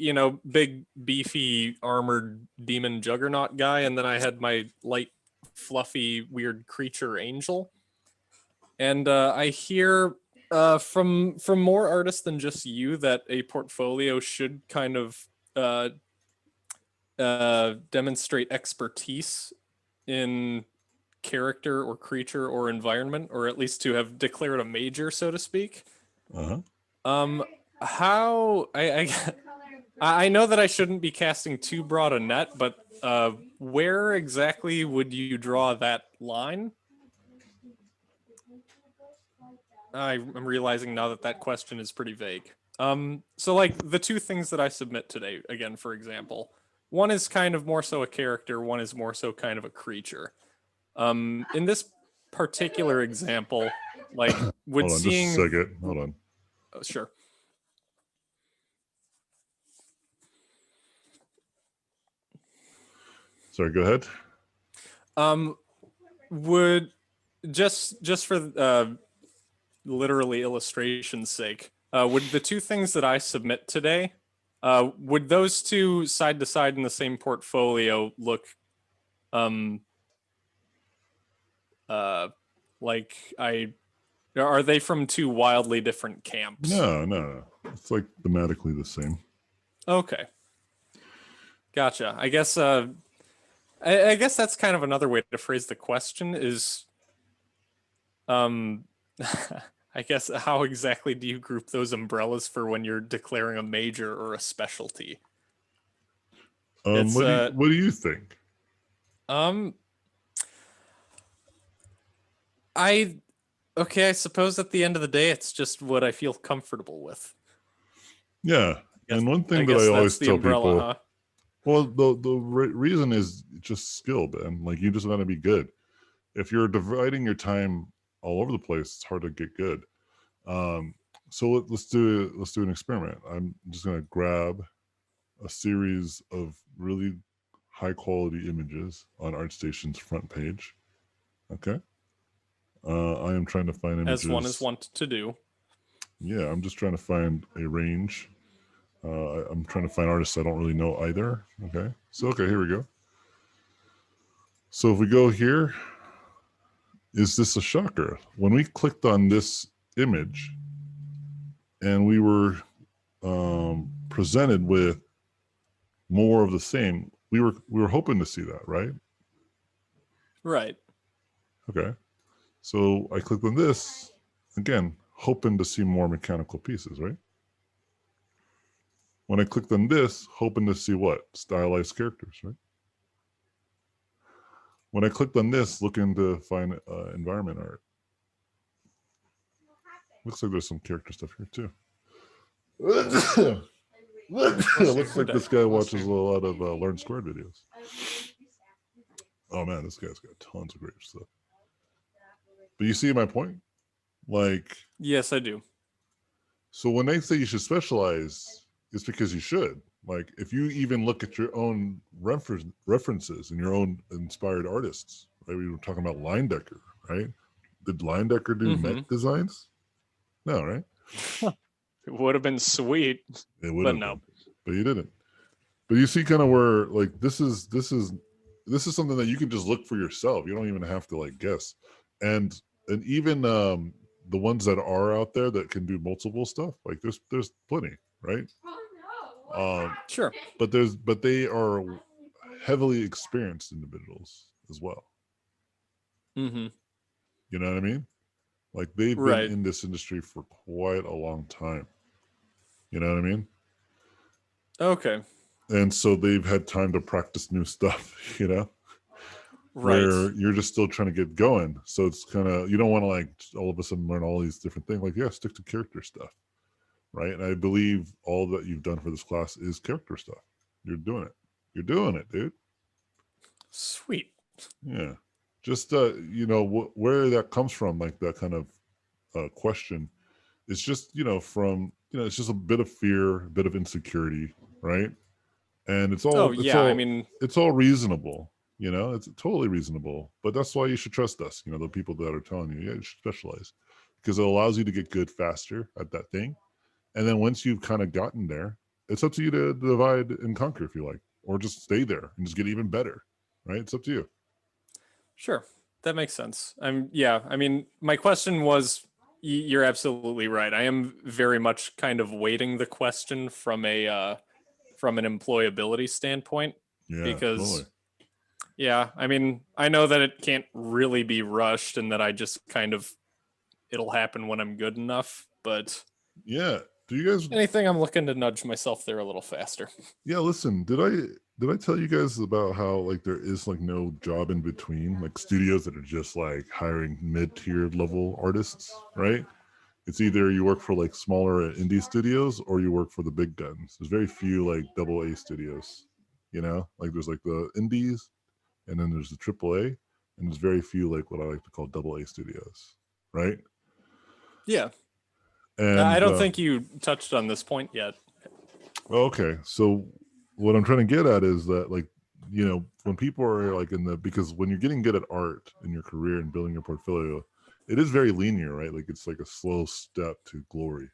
big beefy armored demon juggernaut guy, and then I had my light fluffy weird creature angel. And I hear from more artists than just you that a portfolio should kind of demonstrate expertise in character or creature or environment, or at least to have declared a major, so to speak. How I know that I shouldn't be casting too broad a net, but where exactly would you draw that line? I'm realizing now that that question is pretty vague. So like the two things that I submit today, again, for example, one is kind of more so a character, one is more so kind of a creature. In this particular example, like would
Hold on,
seeing...
just a second. Hold on.
Oh, sure.
Sorry, go ahead.
Would just for literally illustration's sake, would the two things that I submit today, would those two side to side in the same portfolio look like are they from two wildly different camps?
No. It's like thematically the same.
Okay. Gotcha. I guess I guess that's kind of another way to phrase the question is I guess how exactly do you group those umbrellas for when you're declaring a major or a specialty?
What do you think?
I suppose at the end of the day, it's just what I feel comfortable with.
Yeah, and one thing
I
that
guess
I
that's
always
the
tell
umbrella,
people,
huh?
well, the reason is just skill, man. Like you just want to be good. If you're dividing your time all over the place, it's hard to get good. So let's do an experiment. I'm just gonna grab a series of really high quality images on ArtStation's front page. Okay. I am trying to find images.
As one is wont to do.
Yeah, I'm just trying to find a range. I'm trying to find artists I don't really know either. Okay. So, okay, here we go. So if we go here, is this a shocker? When we clicked on this image and we were presented with more of the same. We were hoping to see that, right?
Right.
Okay. So I clicked on this again, hoping to see more mechanical pieces, right? When I clicked on this, hoping to see what? Stylized characters, right? When I clicked on this, looking to find environment art. Looks like there's some character stuff here too. It looks like this guy watches a lot of Learn Squared videos. Oh man, this guy's got tons of great stuff. But you see my point? Like,
Yes, I do.
so when they say you should specialize, it's because you should. Like, if you even look at your own references and your own inspired artists, right? We were talking about Leyendecker, right? Did Leyendecker do mech designs? No, right?
It would have been sweet.
It would
But
have
no.
been, but you didn't. But you see, kind of where like this is something that you can just look for yourself. You don't even have to like guess, and even the ones that are out there that can do multiple stuff, like there's plenty, right?
Sure.
But they are heavily experienced individuals as well.
Mm-hmm.
You know what I mean? Like they've
Right.
been in this industry for quite a long time. You know what I mean?
Okay.
And so they've had time to practice new stuff, you know?
Right.
Where you're just still trying to get going. So it's kind of, you don't want to like all of a sudden learn all these different things. Like, yeah, stick to character stuff. Right. And I believe all that you've done for this class is character stuff. You're doing it. You're doing it, dude.
Sweet.
Yeah. Just, you know, where that comes from, like that kind of question, it's just, you know, from, you know, it's just a bit of fear, a bit of insecurity, right? And it's all,
I mean,
it's all reasonable, you know, it's totally reasonable. But that's why you should trust us, you know, the people that are telling you, yeah, you should specialize, because it allows you to get good faster at that thing. And then once you've kind of gotten there, it's up to you to divide and conquer if you like, or just stay there and just get even better, right? It's up to you.
sure. That makes sense. Yeah, I mean, my question was, you're absolutely right. I am very much kind of weighting the question from an employability standpoint,
Yeah,
because
totally.
yeah, I mean, I know that it can't really be rushed and that I just kind of, it'll happen when I'm good enough, but
Yeah. Do you guys
anything, I'm looking to nudge myself there a little faster.
Yeah, listen, did I tell you guys about how like there is like no job in between, like studios that are just like hiring mid-tier level artists, right? It's either you work for like smaller indie studios or you work for the big guns. There's very few like double A studios, you know? Like there's like the indies and then there's the triple A, and there's very few like what I like to call double A studios, right?
Yeah.
And
I don't think you touched on this point yet.
okay, so what I'm trying to get at is that, like, you know, when people are like because when you're getting good at art in your career and building your portfolio, it is very linear, right? Like it's like a slow step to glory.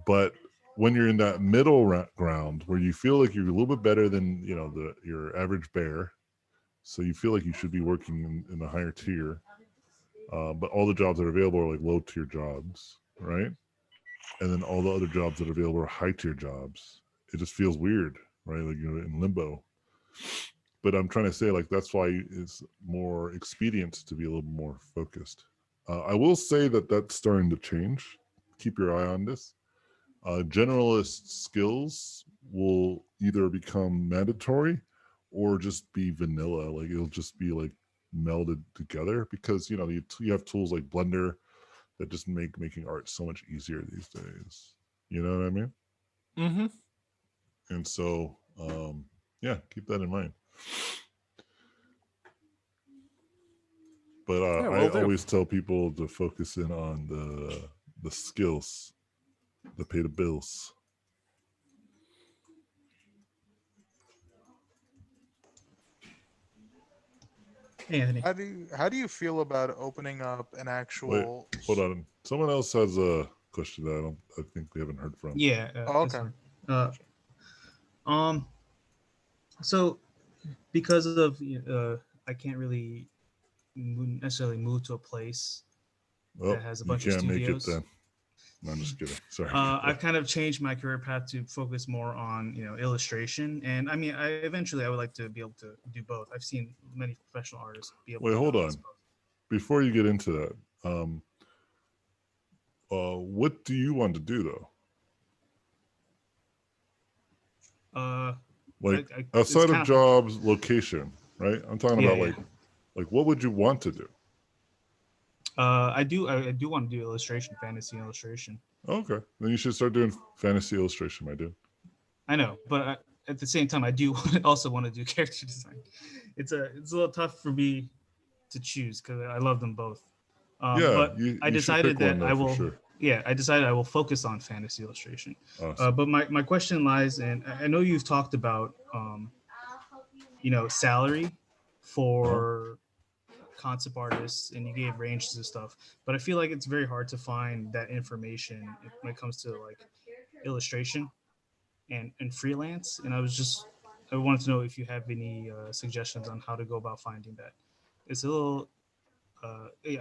But when you're in that middle ground where you feel like you're a little bit better than, you know, your average bear, so you feel like you should be working in a higher tier, but all the jobs that are available are like low tier jobs, right? And then all the other jobs that are available are high tier jobs. It just feels weird, right? Like you're in limbo. But I'm trying to say, like, that's why it's more expedient to be a little more focused. I will say that that's starting to change. Keep your eye on this. Generalist skills will either become mandatory or just be vanilla. Like it'll just be like melded together because, you know, you have tools like Blender that just make making art so much easier these days. You know what I mean?
Mm-hmm.
And so, yeah, keep that in mind. But
Yeah,
I
will do.
always tell people to focus in on the skills that pay the bills.
Hey, Anthony.
How do you feel about opening up an
Wait,
actual?
hold on. Someone else has a question that I think we haven't heard from.
Yeah.
Oh,
this
okay.
one. So because of I can't really necessarily move to a place
Well,
that has a
you
bunch of
can't make it
studios.
then. No, I'm just kidding. Sorry.
I've kind of changed my career path to focus more on illustration, and I mean, eventually I would like to be able to do both. I've seen many professional artists be able
Wait,
to
hold
balance
on.
both.
Before you get into that, what do you want to do though? Like
It's
outside of
kind of
jobs, location, right? I'm talking
Yeah,
about like what would you want to do?
I do want to do illustration, fantasy illustration.
Okay, then you should start doing fantasy illustration, my dude.
I know, but at the same time, I do also want to do character design. It's a little tough for me to choose because I love them both.
Yeah,
But
you
I
should
decided
pick one,
that
though,
I
for
will.
sure.
Yeah, I decided I will focus on fantasy illustration.
Awesome.
But my question lies in, I know you've talked about salary for concept artists, and you gave ranges and stuff. But I feel like it's very hard to find that information when it comes to like illustration and freelance. And I wanted to know if you have any suggestions on how to go about finding that. It's a little.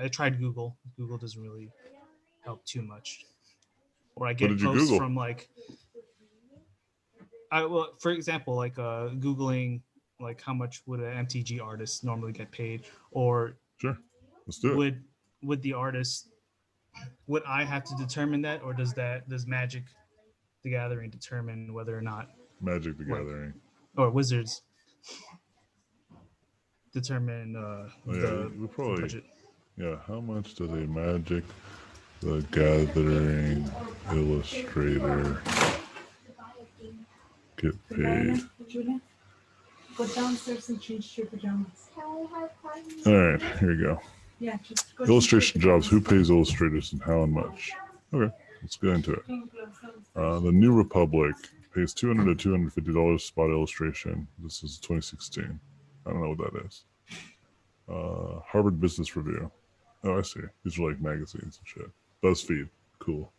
I tried Google. Google doesn't really help too much. Or I
What
get
did you
posts
Google?
from for example, Googling like how much would an MTG artist normally get paid, or
Sure, let's do it.
would the artist would I have to determine that, or does Magic the Gathering determine whether or not,
Magic the Gathering.
or Wizards determine the budget?
Yeah, how much does a Magic the Gathering illustrator get paid?
Julia, go downstairs and change your pajamas.
All right, here we go.
Yeah, just go
Illustration jobs. Who pays illustrators and how and much? Okay, let's get into it. The New Republic pays $200 to $250 spot illustration. This is 2016. I don't know what that is. Harvard Business Review. Oh, I see. These are like magazines and shit. BuzzFeed. Cool.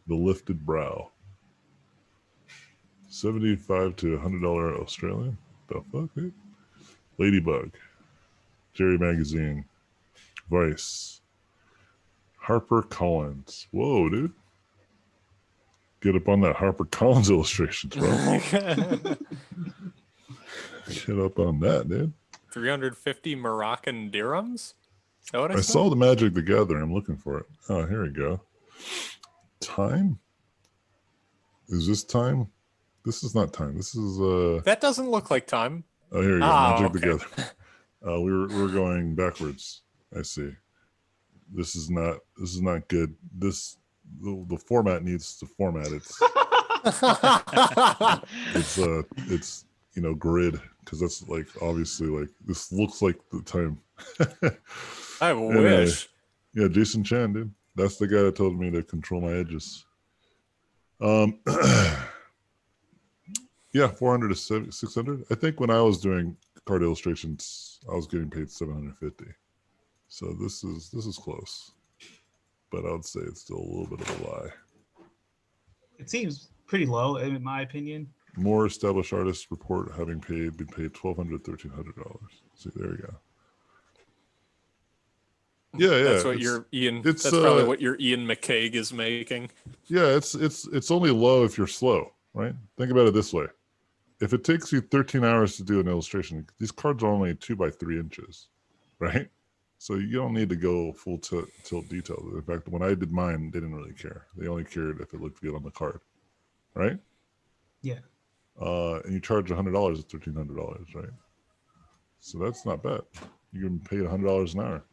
The Lifted Brow. $75 to $100 Australian. The fuck, dude? Ladybug. Jerry Magazine. Vice. Harper Collins. Whoa, dude. Get up on that Harper Collins illustrations, bro. Get up on that, dude.
350 Moroccan dirhams? Is that what I
I
said?
saw the Magic the Gathering. I'm looking for it. Oh, here we go. Time? Is this time? This is not time. This is
That doesn't look like time.
Oh, here we go. Magic the
okay.
Gathering. We're going backwards. I see. This is not good. The format needs to format. It's grid, because that's like obviously like this looks like the time.
I wish.
Yeah, Jason Chan, dude. That's the guy that told me to control my edges. Yeah, 400 to 600. I think when I was doing card illustrations, I was getting paid 750. So this is close, but I would say it's still a little bit of a lie.
It seems pretty low, in my opinion.
More established artists report having been paid $1,200 to $1,300. See, there you go. Yeah.
That's what your Ian. That's probably what your Ian McCaig is making.
Yeah, it's only low if you're slow, right? Think about it this way: if it takes you 13 hours to do an illustration, these cards are only 2 by 3 inches, right? So you don't need to go full tilt detail. In fact, when I did mine, they didn't really care. They only cared if it looked good on the card, right?
Yeah.
And you charge $100 at $1,300, right? So that's not bad. You can pay $100 an hour.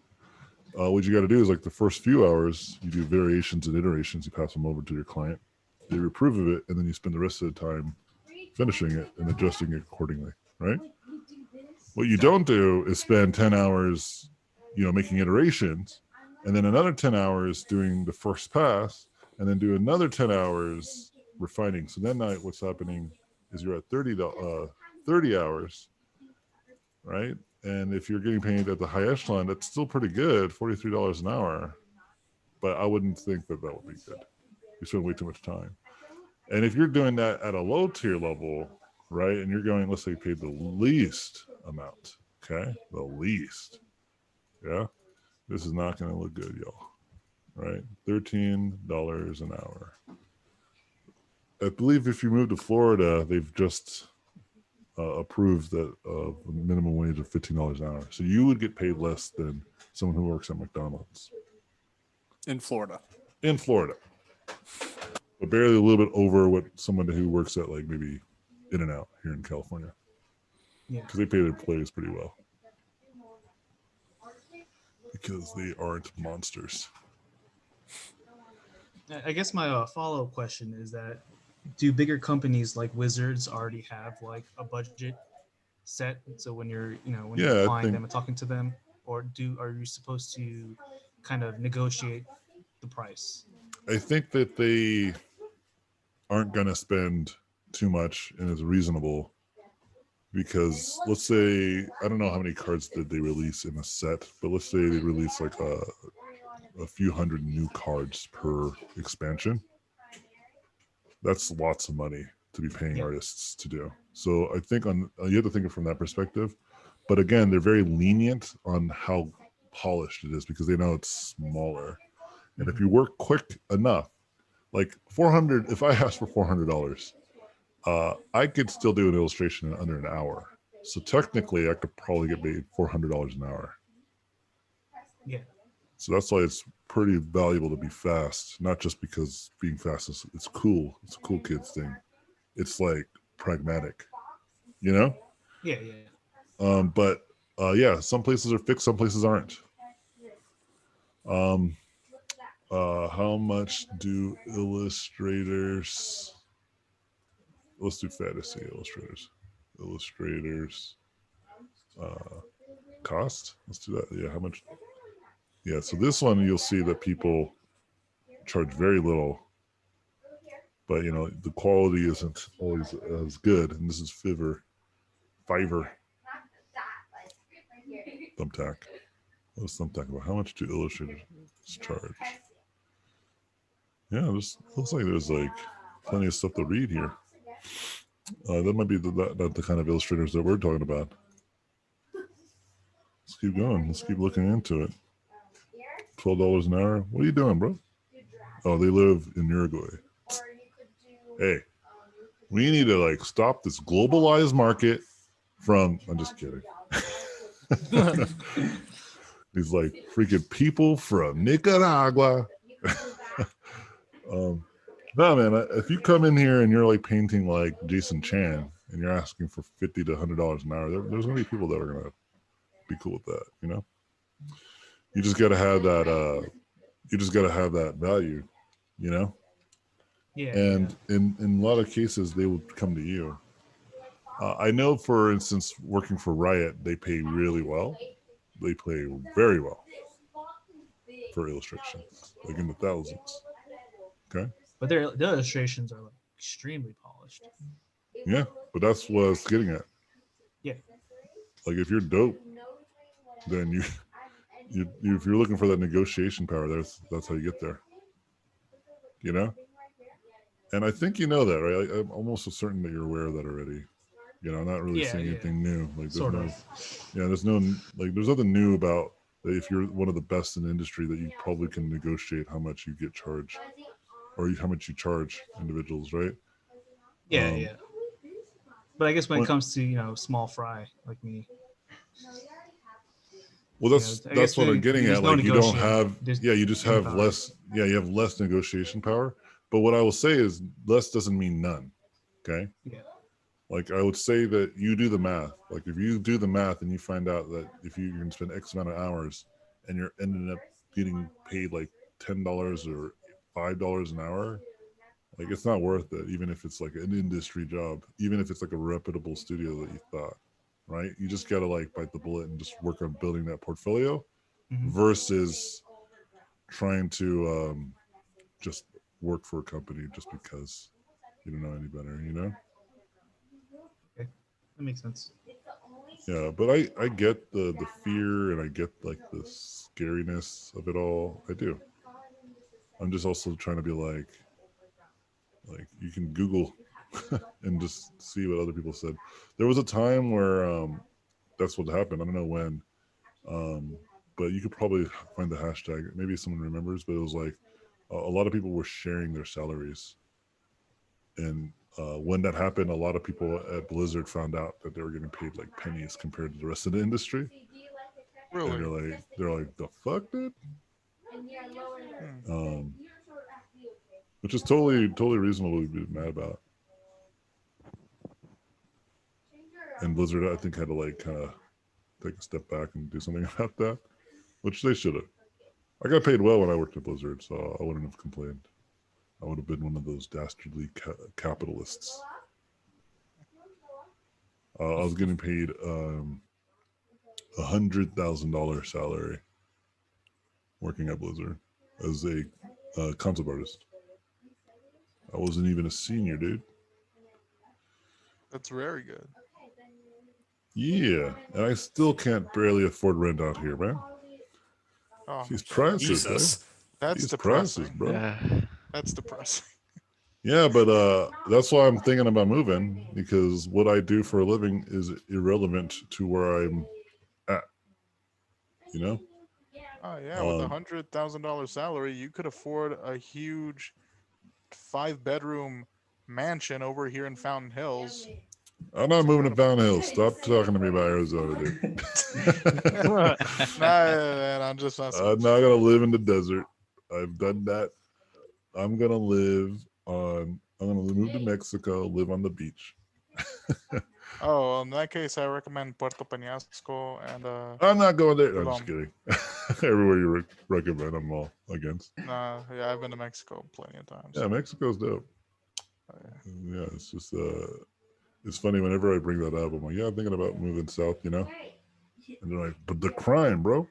What you got to do is like the first few hours, you do variations and iterations. You pass them over to your client. They approve of it, and then you spend the rest of the time finishing it and adjusting it accordingly, right? What you don't do is spend 10 hours, making iterations, and then another 10 hours doing the first pass, and then do another 10 hours refining. So then what's happening is you're at 30 hours, right? And if you're getting paid at the high echelon, that's still pretty good, $43 an hour. But I wouldn't think that would be good. You spend way too much time. And if you're doing that at a low tier level, right, and you're going, let's say you paid the least amount, okay? The least. Yeah? This is not going to look good, y'all. right? $13 an hour. I believe if you move to Florida, they've just approved that a minimum wage of $15 an hour. So you would get paid less than someone who works at McDonald's
In Florida.
in Florida, but barely a little bit over what someone who works at like maybe In-N-Out here in California.
Yeah.
Because they pay their employees pretty well. Because they aren't monsters.
I guess my follow-up question is that do bigger companies like Wizards already have like a budget set? So when you're when you're
Yeah, I
applying
think
them and talking to them, or are you supposed to kind of negotiate the price?
I think that they aren't going to spend too much and is reasonable because let's say I don't know how many cards did they release in a set, but let's say they release like a few hundred new cards per expansion. That's lots of money to be paying
Yeah.
artists to do. So I think you have to think of it from that perspective. But again, they're very lenient on how polished it is because they know it's smaller. And if you work quick enough, like 400, if I ask for $400, I could still do an illustration in under an hour. So technically, I could probably get paid $400 an hour.
Yeah.
So that's why it's pretty valuable to be fast, not just because being fast is it's cool. It's a cool kids thing. It's like pragmatic, you know?
Yeah, yeah.
But yeah, some places are fixed, some places aren't. How much do illustrators? Let's do fantasy illustrators. Illustrators cost. Let's do that. Yeah, how much? Yeah, so this one you'll see that people charge very little, but you know the quality isn't always as good. And this is Fiverr. Thumbtack. What's Thumbtack about? How much do illustrators charge? Yeah, this looks like there's like plenty of stuff to read here. That might be not the kind of illustrators that we're talking about. Let's keep going. Let's keep looking into it. $12 an hour. What are you doing, bro? Oh, they live in Uruguay. Hey, we need to like stop this globalized market from. I'm just kidding. These like freaking people from Nicaragua. No, man. If you come in here and you're like painting like Jason Chan and you're asking for $50 to $100 an hour, there's gonna be people that are gonna be cool with that. You know, you just gotta have that. You just gotta have that value. You know.
Yeah.
And in a lot of cases, they would come to you. I know, for instance, working for Riot, they pay really well. They pay very well for illustrations, like in the thousands. Okay.
But the illustrations are like extremely polished.
Yeah, but that's what I was getting at.
Yeah.
Like if you're dope, then you if you're looking for that negotiation power, that's how you get there. You know. And I think you know that, right? I'm almost certain that you're aware of that already. You know, I'm not really saying anything new. Like there's there's nothing new about that. If you're one of the best in the industry, that you probably can negotiate how much you get charged, or how much you charge individuals, right?
Yeah, yeah. But I guess when it comes to small fry like me.
Well, that's what I'm getting at. Like you don't have, you just have less. Yeah, you have less negotiation power. But what I will say is less doesn't mean none. Okay.
Yeah.
Like I would say that you do the math. Like if you do the math and you find out that if you can spend X amount of hours and you're ending up getting paid like $10 or $5 an hour, like it's not worth it. Even if it's like an industry job, even if it's like a reputable studio that you thought, right? You just gotta like bite the bullet and just work on building that portfolio versus trying to just work for a company just because you don't know any better, you know?
Okay. That makes sense.
Yeah, but I get the fear and I get like the scariness of it all. I do. I'm just also trying to be like you can Google and just see what other people said. There was a time where that's what happened. I don't know when, but you could probably find the hashtag. Maybe someone remembers, but it was like a lot of people were sharing their salaries. And when that happened, a lot of people at Blizzard found out that they were getting paid like pennies compared to the rest of the industry.
Really?
And they're like, the fuck, dude? Which is totally reasonable to be mad about. And Blizzard, I think, had to like kind of take a step back and do something about that, which they should have. I got paid well when I worked at Blizzard, so I wouldn't have complained. I would have been one of those dastardly capitalists. I was getting paid $100,000 salary working at Blizzard as a concept artist. I wasn't even a senior, dude.
That's very good.
Yeah, and I still can't barely afford rent out here, man.
Oh,
These prices,
Jesus.
that's
These
depressing.
prices, bro.
Yeah.
That's depressing.
Yeah, but that's why I'm thinking about moving, because what I do for a living is irrelevant to where I'm at. You know?
Oh yeah, with $100,000 salary, you could afford a huge 5-bedroom mansion over here in Fountain Hills.
I'm not moving to Fountain Hills. Stop talking to me about Arizona, dude.
Nah, I'm just messing.
I'm not gonna live in the desert. I've done that. I'm gonna move to Mexico, live on the beach.
Oh, in that case, I recommend Puerto Peñasco and
I'm not going there. No, I'm just
Tulum.
kidding. Everywhere you recommend, I'm all against.
Nah, yeah, I've been to Mexico plenty of times.
Yeah, Mexico's dope.
Oh, yeah.
Yeah, it's just it's funny whenever I bring that up. I'm like, yeah, I'm thinking about moving south, you know. And they're like, but the crime, bro.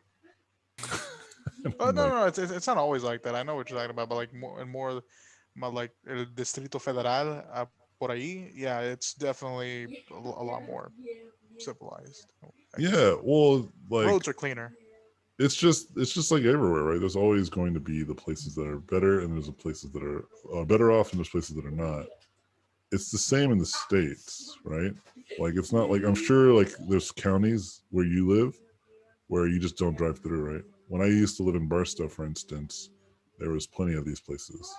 Oh no, it's not always like that. I know what you're talking about, but like more like El Distrito Federal, por ahí, yeah, it's definitely a lot more civilized.
Yeah, well, like
roads are cleaner.
it's just like everywhere, right? There's always going to be the places that are better, and there's the places that are better off, and there's places that are not. It's the same in the States, right? Like it's not like I'm sure like there's counties where you live where you just don't drive through, right? When I used to live in Barstow, for instance, there was plenty of these places,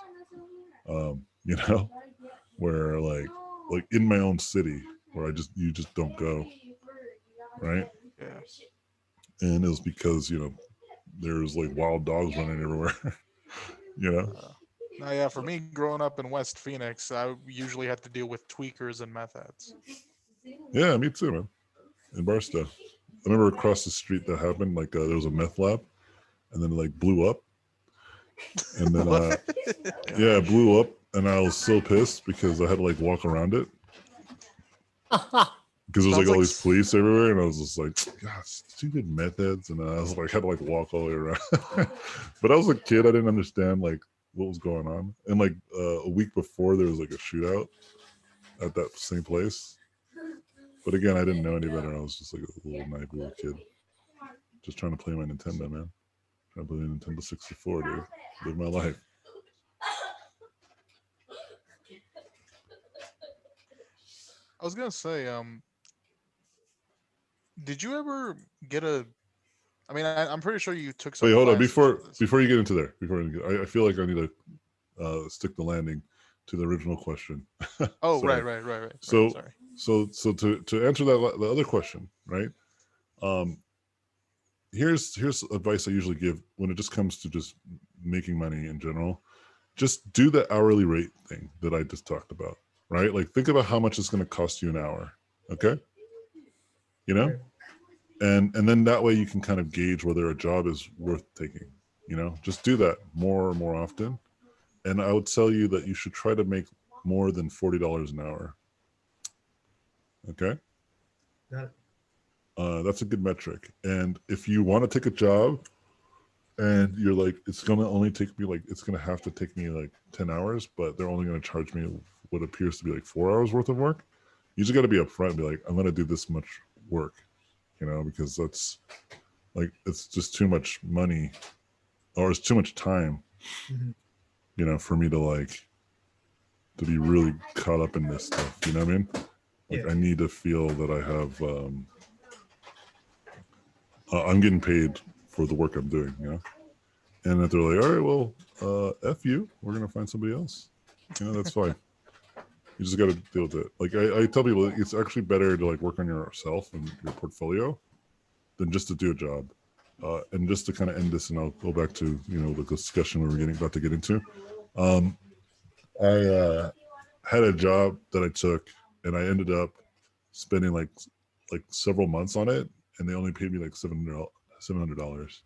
you know, where like in my own city where you just don't go, right?
Yeah.
And it was because, you know, there's like wild dogs running everywhere, you know?
Now, yeah, for me, growing up in West Phoenix, I usually had to deal with tweakers and meth heads.
Yeah, me too, man. In Barstow. I remember across the street that happened, like there was a meth lab and then it like blew up. And then, yeah, it blew up and I was so pissed because I had to like walk around it. Because there was like all these police everywhere, and I was just like, God, stupid meth heads. And I was like, had to like walk all the way around. But I was a kid, I didn't understand like what was going on. And like a week before, there was like a shootout at that same place. But again, I didn't know any better. I was just like a little naive little kid, just trying to play my Nintendo, man. Trying to play Nintendo 64, dude. Live my life.
I was gonna say, did you ever get a? I mean, I'm pretty sure you took some.
Wait, hold on.
classes
Before
for this.
you get into there, I feel like I need to stick the landing to the original question.
Oh,
Sorry.
right.
So,
Sorry.
so to answer that the other question, right? Here's advice I usually give when it just comes to just making money in general. Just do the hourly rate thing that I just talked about, right? Like think about how much it's going to cost you an hour, okay? You know, and then that way you can kind of gauge whether a job is worth taking. You know, just do that more and more often. And I would tell you that you should try to make more than $40 an hour. Okay.
Got it.
That's a good metric. And if you want to take a job and you're like, it's going to only take me like, it's going to have to take me like 10 hours, but they're only going to charge me what appears to be like 4 hours worth of work. You just got to be upfront and be like, I'm going to do this much work, you know, because that's like, it's just too much money or it's too much time, you know, for me to be really caught up in this stuff. You know what I mean? Like I need to feel that I have, I'm getting paid for for the work I'm doing, you know. And if they're like, all right, well, F you, we're gonna find somebody else. You know, that's fine. You just got to deal with it. Like I tell people, it's actually better to like work on yourself and your portfolio than just to do a job. And just to kind of end this, and I'll go back to the discussion we were about to get into. I had a job that I took, and I ended up spending like several months on it, and they only paid me like $700.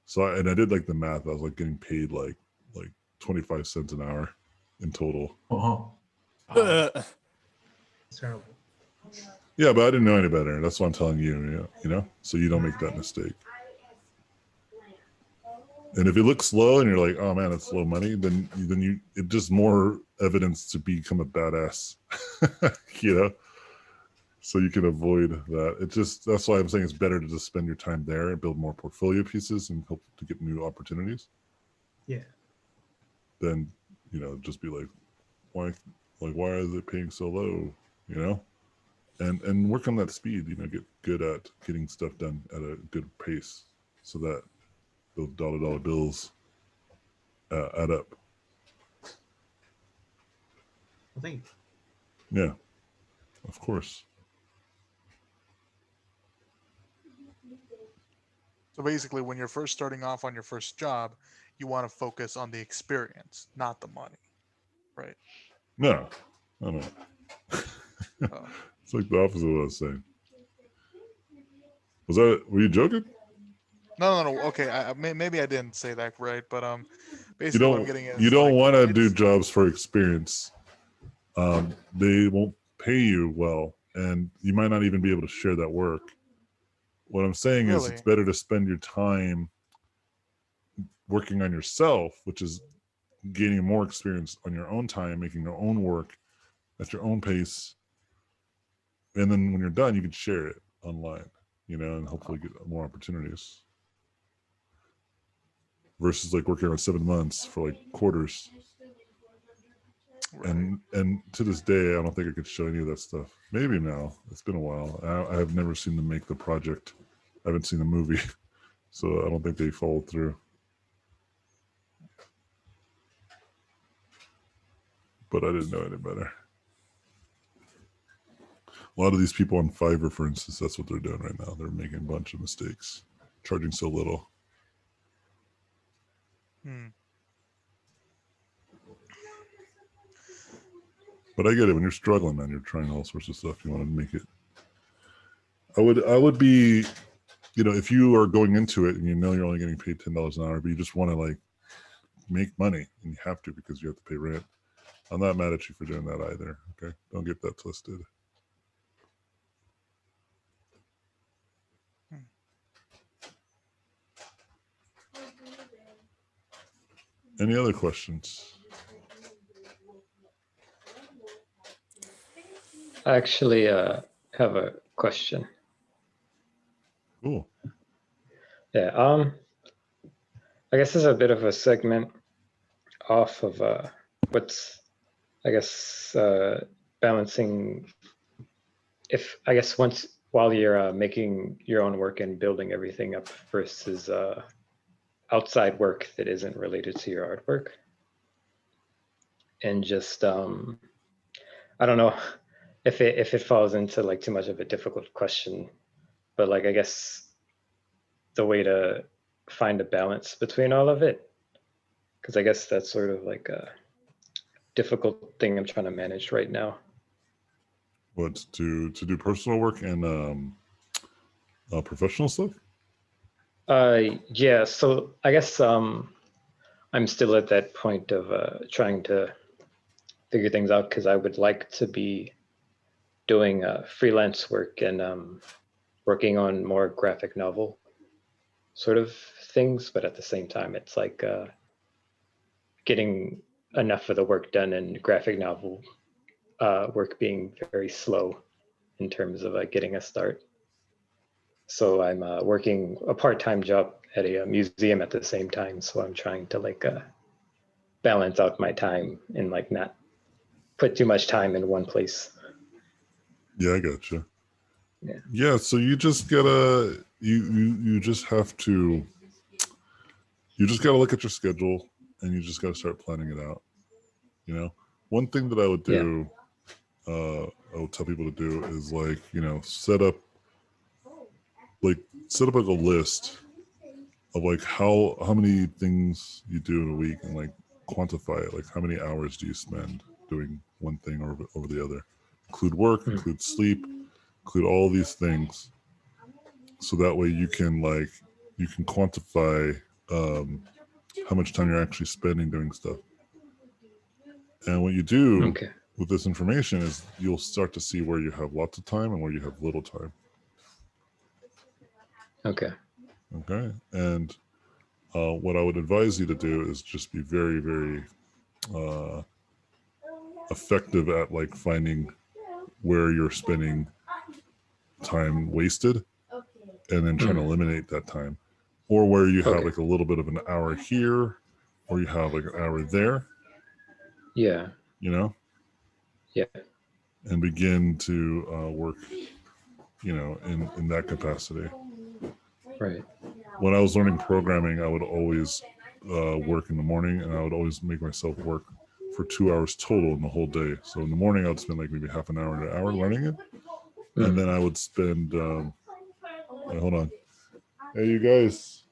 So I did like the math. I was like getting paid like 25 cents an hour in total.
It's terrible.
Yeah, but I didn't know any better. That's why I'm telling you, so you don't make that mistake. And if it looks low and you're like, oh man, it's low money, then it's just more evidence to become a badass, so you can avoid that. That's why I'm saying it's better to just spend your time there and build more portfolio pieces and hope to get new opportunities.
Yeah.
Then, just be like, why is it paying so low, and work on that speed, get good at getting stuff done at a good pace so that those dollar bills add up.
I think.
Yeah, of course.
So basically, when you're first starting off on your first job, you want to focus on the experience, not the money, right?
No.
Oh.
It's like the opposite of what I was saying. Were you joking?
No. Okay, maybe I didn't say that right, but basically what I'm getting is
you don't
like,
want to do jobs for experience. They won't pay you well, and you might not even be able to share that work. What I'm saying is it's better to spend your time working on yourself, which is gaining more experience on your own time, making your own work at your own pace. And then when you're done, you can share it online, and hopefully get more opportunities. Versus like working on 7 months for like quarters. Right. And to this day, I don't think I could show any of that stuff. Maybe now. It's been a while. I have never seen them make the project. I haven't seen the movie. So I don't think they followed through. But I didn't know any better. A lot of these people on Fiverr, for instance, that's what they're doing right now. They're making a bunch of mistakes, charging so little. But I get it. When you're struggling, man, you're trying all sorts of stuff. You want to make it. I would be, if you are going into it and you're only getting paid $10 an hour, but you just want to like make money and you have to because you have to pay rent. I'm not mad at you for doing that either. Okay, don't get that twisted. Any other questions?
I actually have a question.
Cool.
Yeah. I guess this is a bit of a segment off of what's, I guess, balancing. While you're making your own work and building everything up versus outside work that isn't related to your artwork, and just I don't know if it falls into like too much of a difficult question, but like I guess the way to find a balance between all of it, because I guess that's sort of like a difficult thing I'm trying to manage right now.
What, to do personal work and professional stuff?
Yeah, so I guess I'm still at that point of trying to figure things out, because I would like to be doing freelance work and working on more graphic novel sort of things, but at the same time it's like getting enough of the work done, and graphic novel work being very slow in terms of getting a start. So I'm working a part-time job at a museum at the same time, so I'm trying to like balance out my time and like not put too much time in one place.
Yeah, I gotcha.
Yeah.
Yeah, so you just gotta, you just have to. You just got to look at your schedule, and you just got to start planning it out. You know, one thing that I would do, I would tell people to do is like, you know, set up like a list of like how many things you do in a week, and like quantify it. Like how many hours do you spend doing one thing over the other? Include work, include sleep, include all these things, so that way you can quantify how much time you're actually spending doing stuff. And what you do with this information is you'll start to see where you have lots of time and where you have little time.
Okay.
And what I would advise you to do is just be very, very effective at like finding where you're spending time wasted, and then trying to eliminate that time, or where you have like a little bit of an hour here, or you have like an hour there.
Yeah.
You know.
Yeah.
And begin to work, you know, in that capacity.
Right.
When I was learning programming, I would always work in the morning, and I would always make myself work for 2 hours total in the whole day. So in the morning, I would spend like maybe half an hour to an hour learning it, and then I would spend. Wait, hold on. Hey, you guys!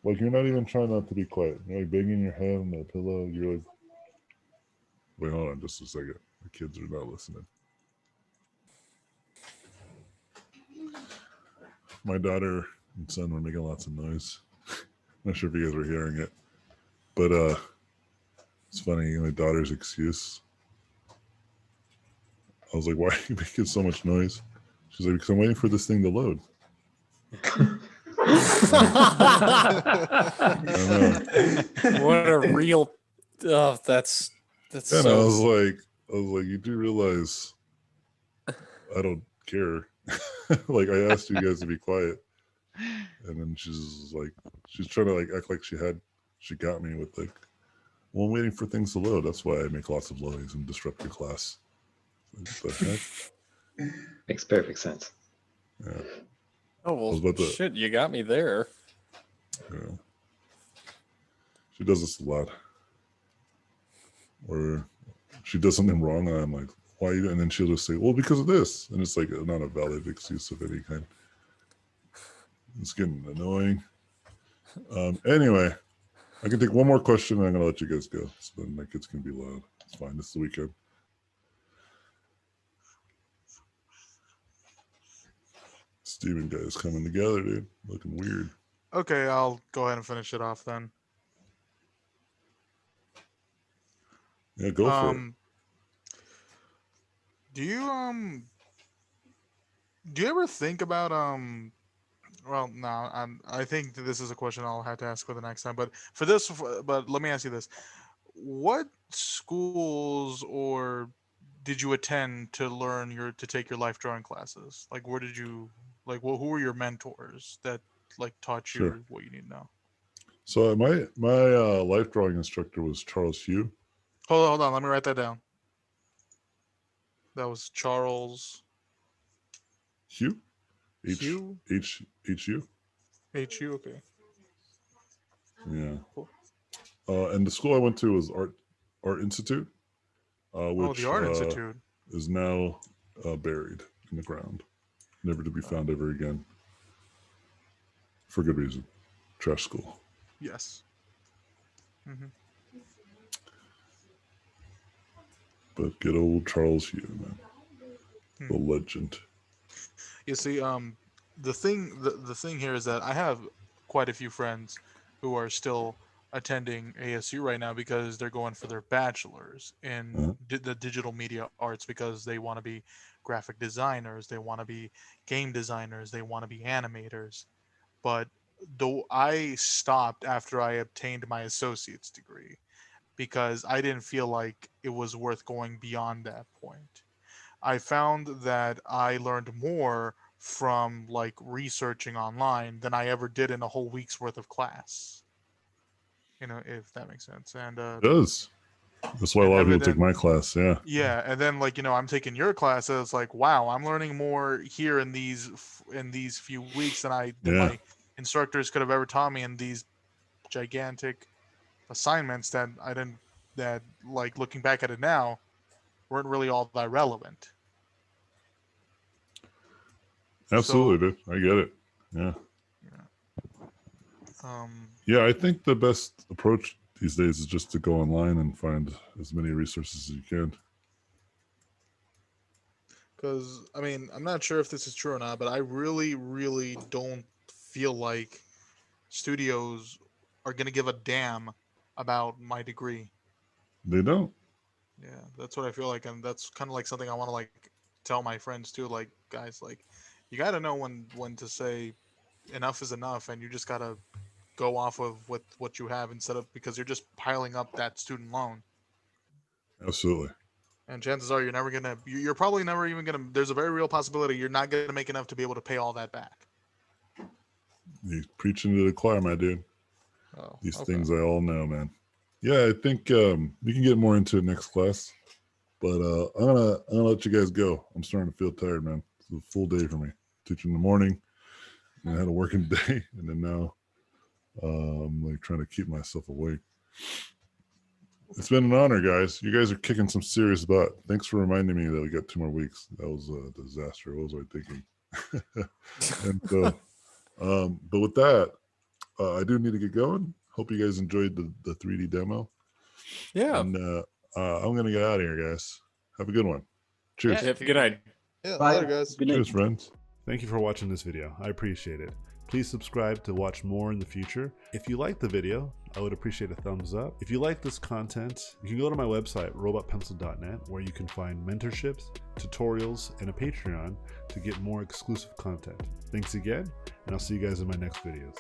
Like, you're not even trying not to be quiet. You're like banging your head on the pillow. You're like, wait, hold on, just a second. The kids are not listening. My daughter and son were making lots of noise. Not sure if you guys were hearing it, but it's funny. My daughter's excuse. I was like, "Why are you making so much noise?" She's like, "Because I'm waiting for this thing to load."
What a real. Oh, that's.
And
so...
I was like, you do realize I don't care. Like, I asked you guys to be quiet, and then she's trying to like act like she got me with like, well, I'm waiting for things to load. That's why I make lots of noise and disrupt your class. Like, what the heck?
Makes perfect sense.
Yeah.
Oh well, shit! You got me there.
Yeah. She does this a lot, where she does something wrong, and I'm like, "Why?" And then she'll just say, "Well, because of this," and it's like not a valid excuse of any kind. It's getting annoying. Anyway, I can take one more question, and I'm gonna let you guys go, so then my kids can be loud. It's fine. It's the weekend. Steven guys coming together, dude. Looking weird.
Okay, I'll go ahead and finish it off then.
Yeah, go for it.
Do you ever think about well, no, I think that this is a question I'll have to ask for the next time. But but let me ask you this: what schools or did you attend to learn to take your life drawing classes? Like, where did you who were your mentors that like taught you what you need to know?
So my life drawing instructor was Charles Hugh.
Hold on, let me write that down. That was Charles
Hugh.
Hugh?
H-U.
H-U, okay.
Yeah.
Cool.
And the school I went to was Art Institute, which
the Art Institute
is now buried in the ground, never to be found ever again. For good reason. Trash school.
Yes. Mm-hmm.
But good old Charles Hugh, man. The legend.
You see, the thing here is that I have quite a few friends who are still attending ASU right now because they're going for their bachelor's in the digital media arts because they want to be graphic designers, they want to be game designers, they want to be animators. But though I stopped after I obtained my associate's degree because I didn't feel like it was worth going beyond that point. I found that I learned more from like researching online than I ever did in a whole week's worth of class. You know, if that makes sense. And
it does. That's why a
And
lot of people
then-
take my class. Yeah.
Yeah, and then like I'm taking your class, and it's like, wow, I'm learning more here in these few weeks than
Yeah.
my instructors could have ever taught me in these gigantic assignments that like looking back at it now weren't really all that relevant.
Absolutely, dude. I get it. Yeah. Yeah, I think the best approach these days is just to go online and find as many resources as you can.
Because I mean, I'm not sure if this is true or not, but I really, really don't feel like studios are gonna give a damn about my degree.
They don't.
Yeah, that's what I feel like, and that's kind of like something I want to like tell my friends too. Like, guys, like, you got to know when to say enough is enough, and you just gotta go off of what you have instead of because you're just piling up that student loan.
Absolutely.
And chances are you're probably never even gonna. There's a very real possibility you're not gonna make enough to be able to pay all that back.
You're preaching to the choir, my dude.
Oh,
These
okay.
things I all know, man. Yeah, I think we can get more into it next class, but I'm gonna let you guys go. I'm starting to feel tired, man. It's a full day for me. Teaching in the morning, and I had a working day, and then now I'm like trying to keep myself awake. It's been an honor, guys. You guys are kicking some serious butt. Thanks for reminding me that we got 2 more weeks. That was a disaster. What was I thinking? And so, but with that, I do need to get going. Hope you guys enjoyed the 3D demo.
Yeah.
And I'm going to get out of here, guys. Have a good one. Cheers.
Yep, good night.
Yeah,
Bye.
later, guys.
Good night.
Cheers, friends. Thank you for watching this video. I appreciate it. Please subscribe to watch more in the future. If you liked the video, I would appreciate a thumbs up. If you like this content, you can go to my website, robotpencil.net, where you can find mentorships, tutorials, and a Patreon to get more exclusive content. Thanks again, and I'll see you guys in my next videos.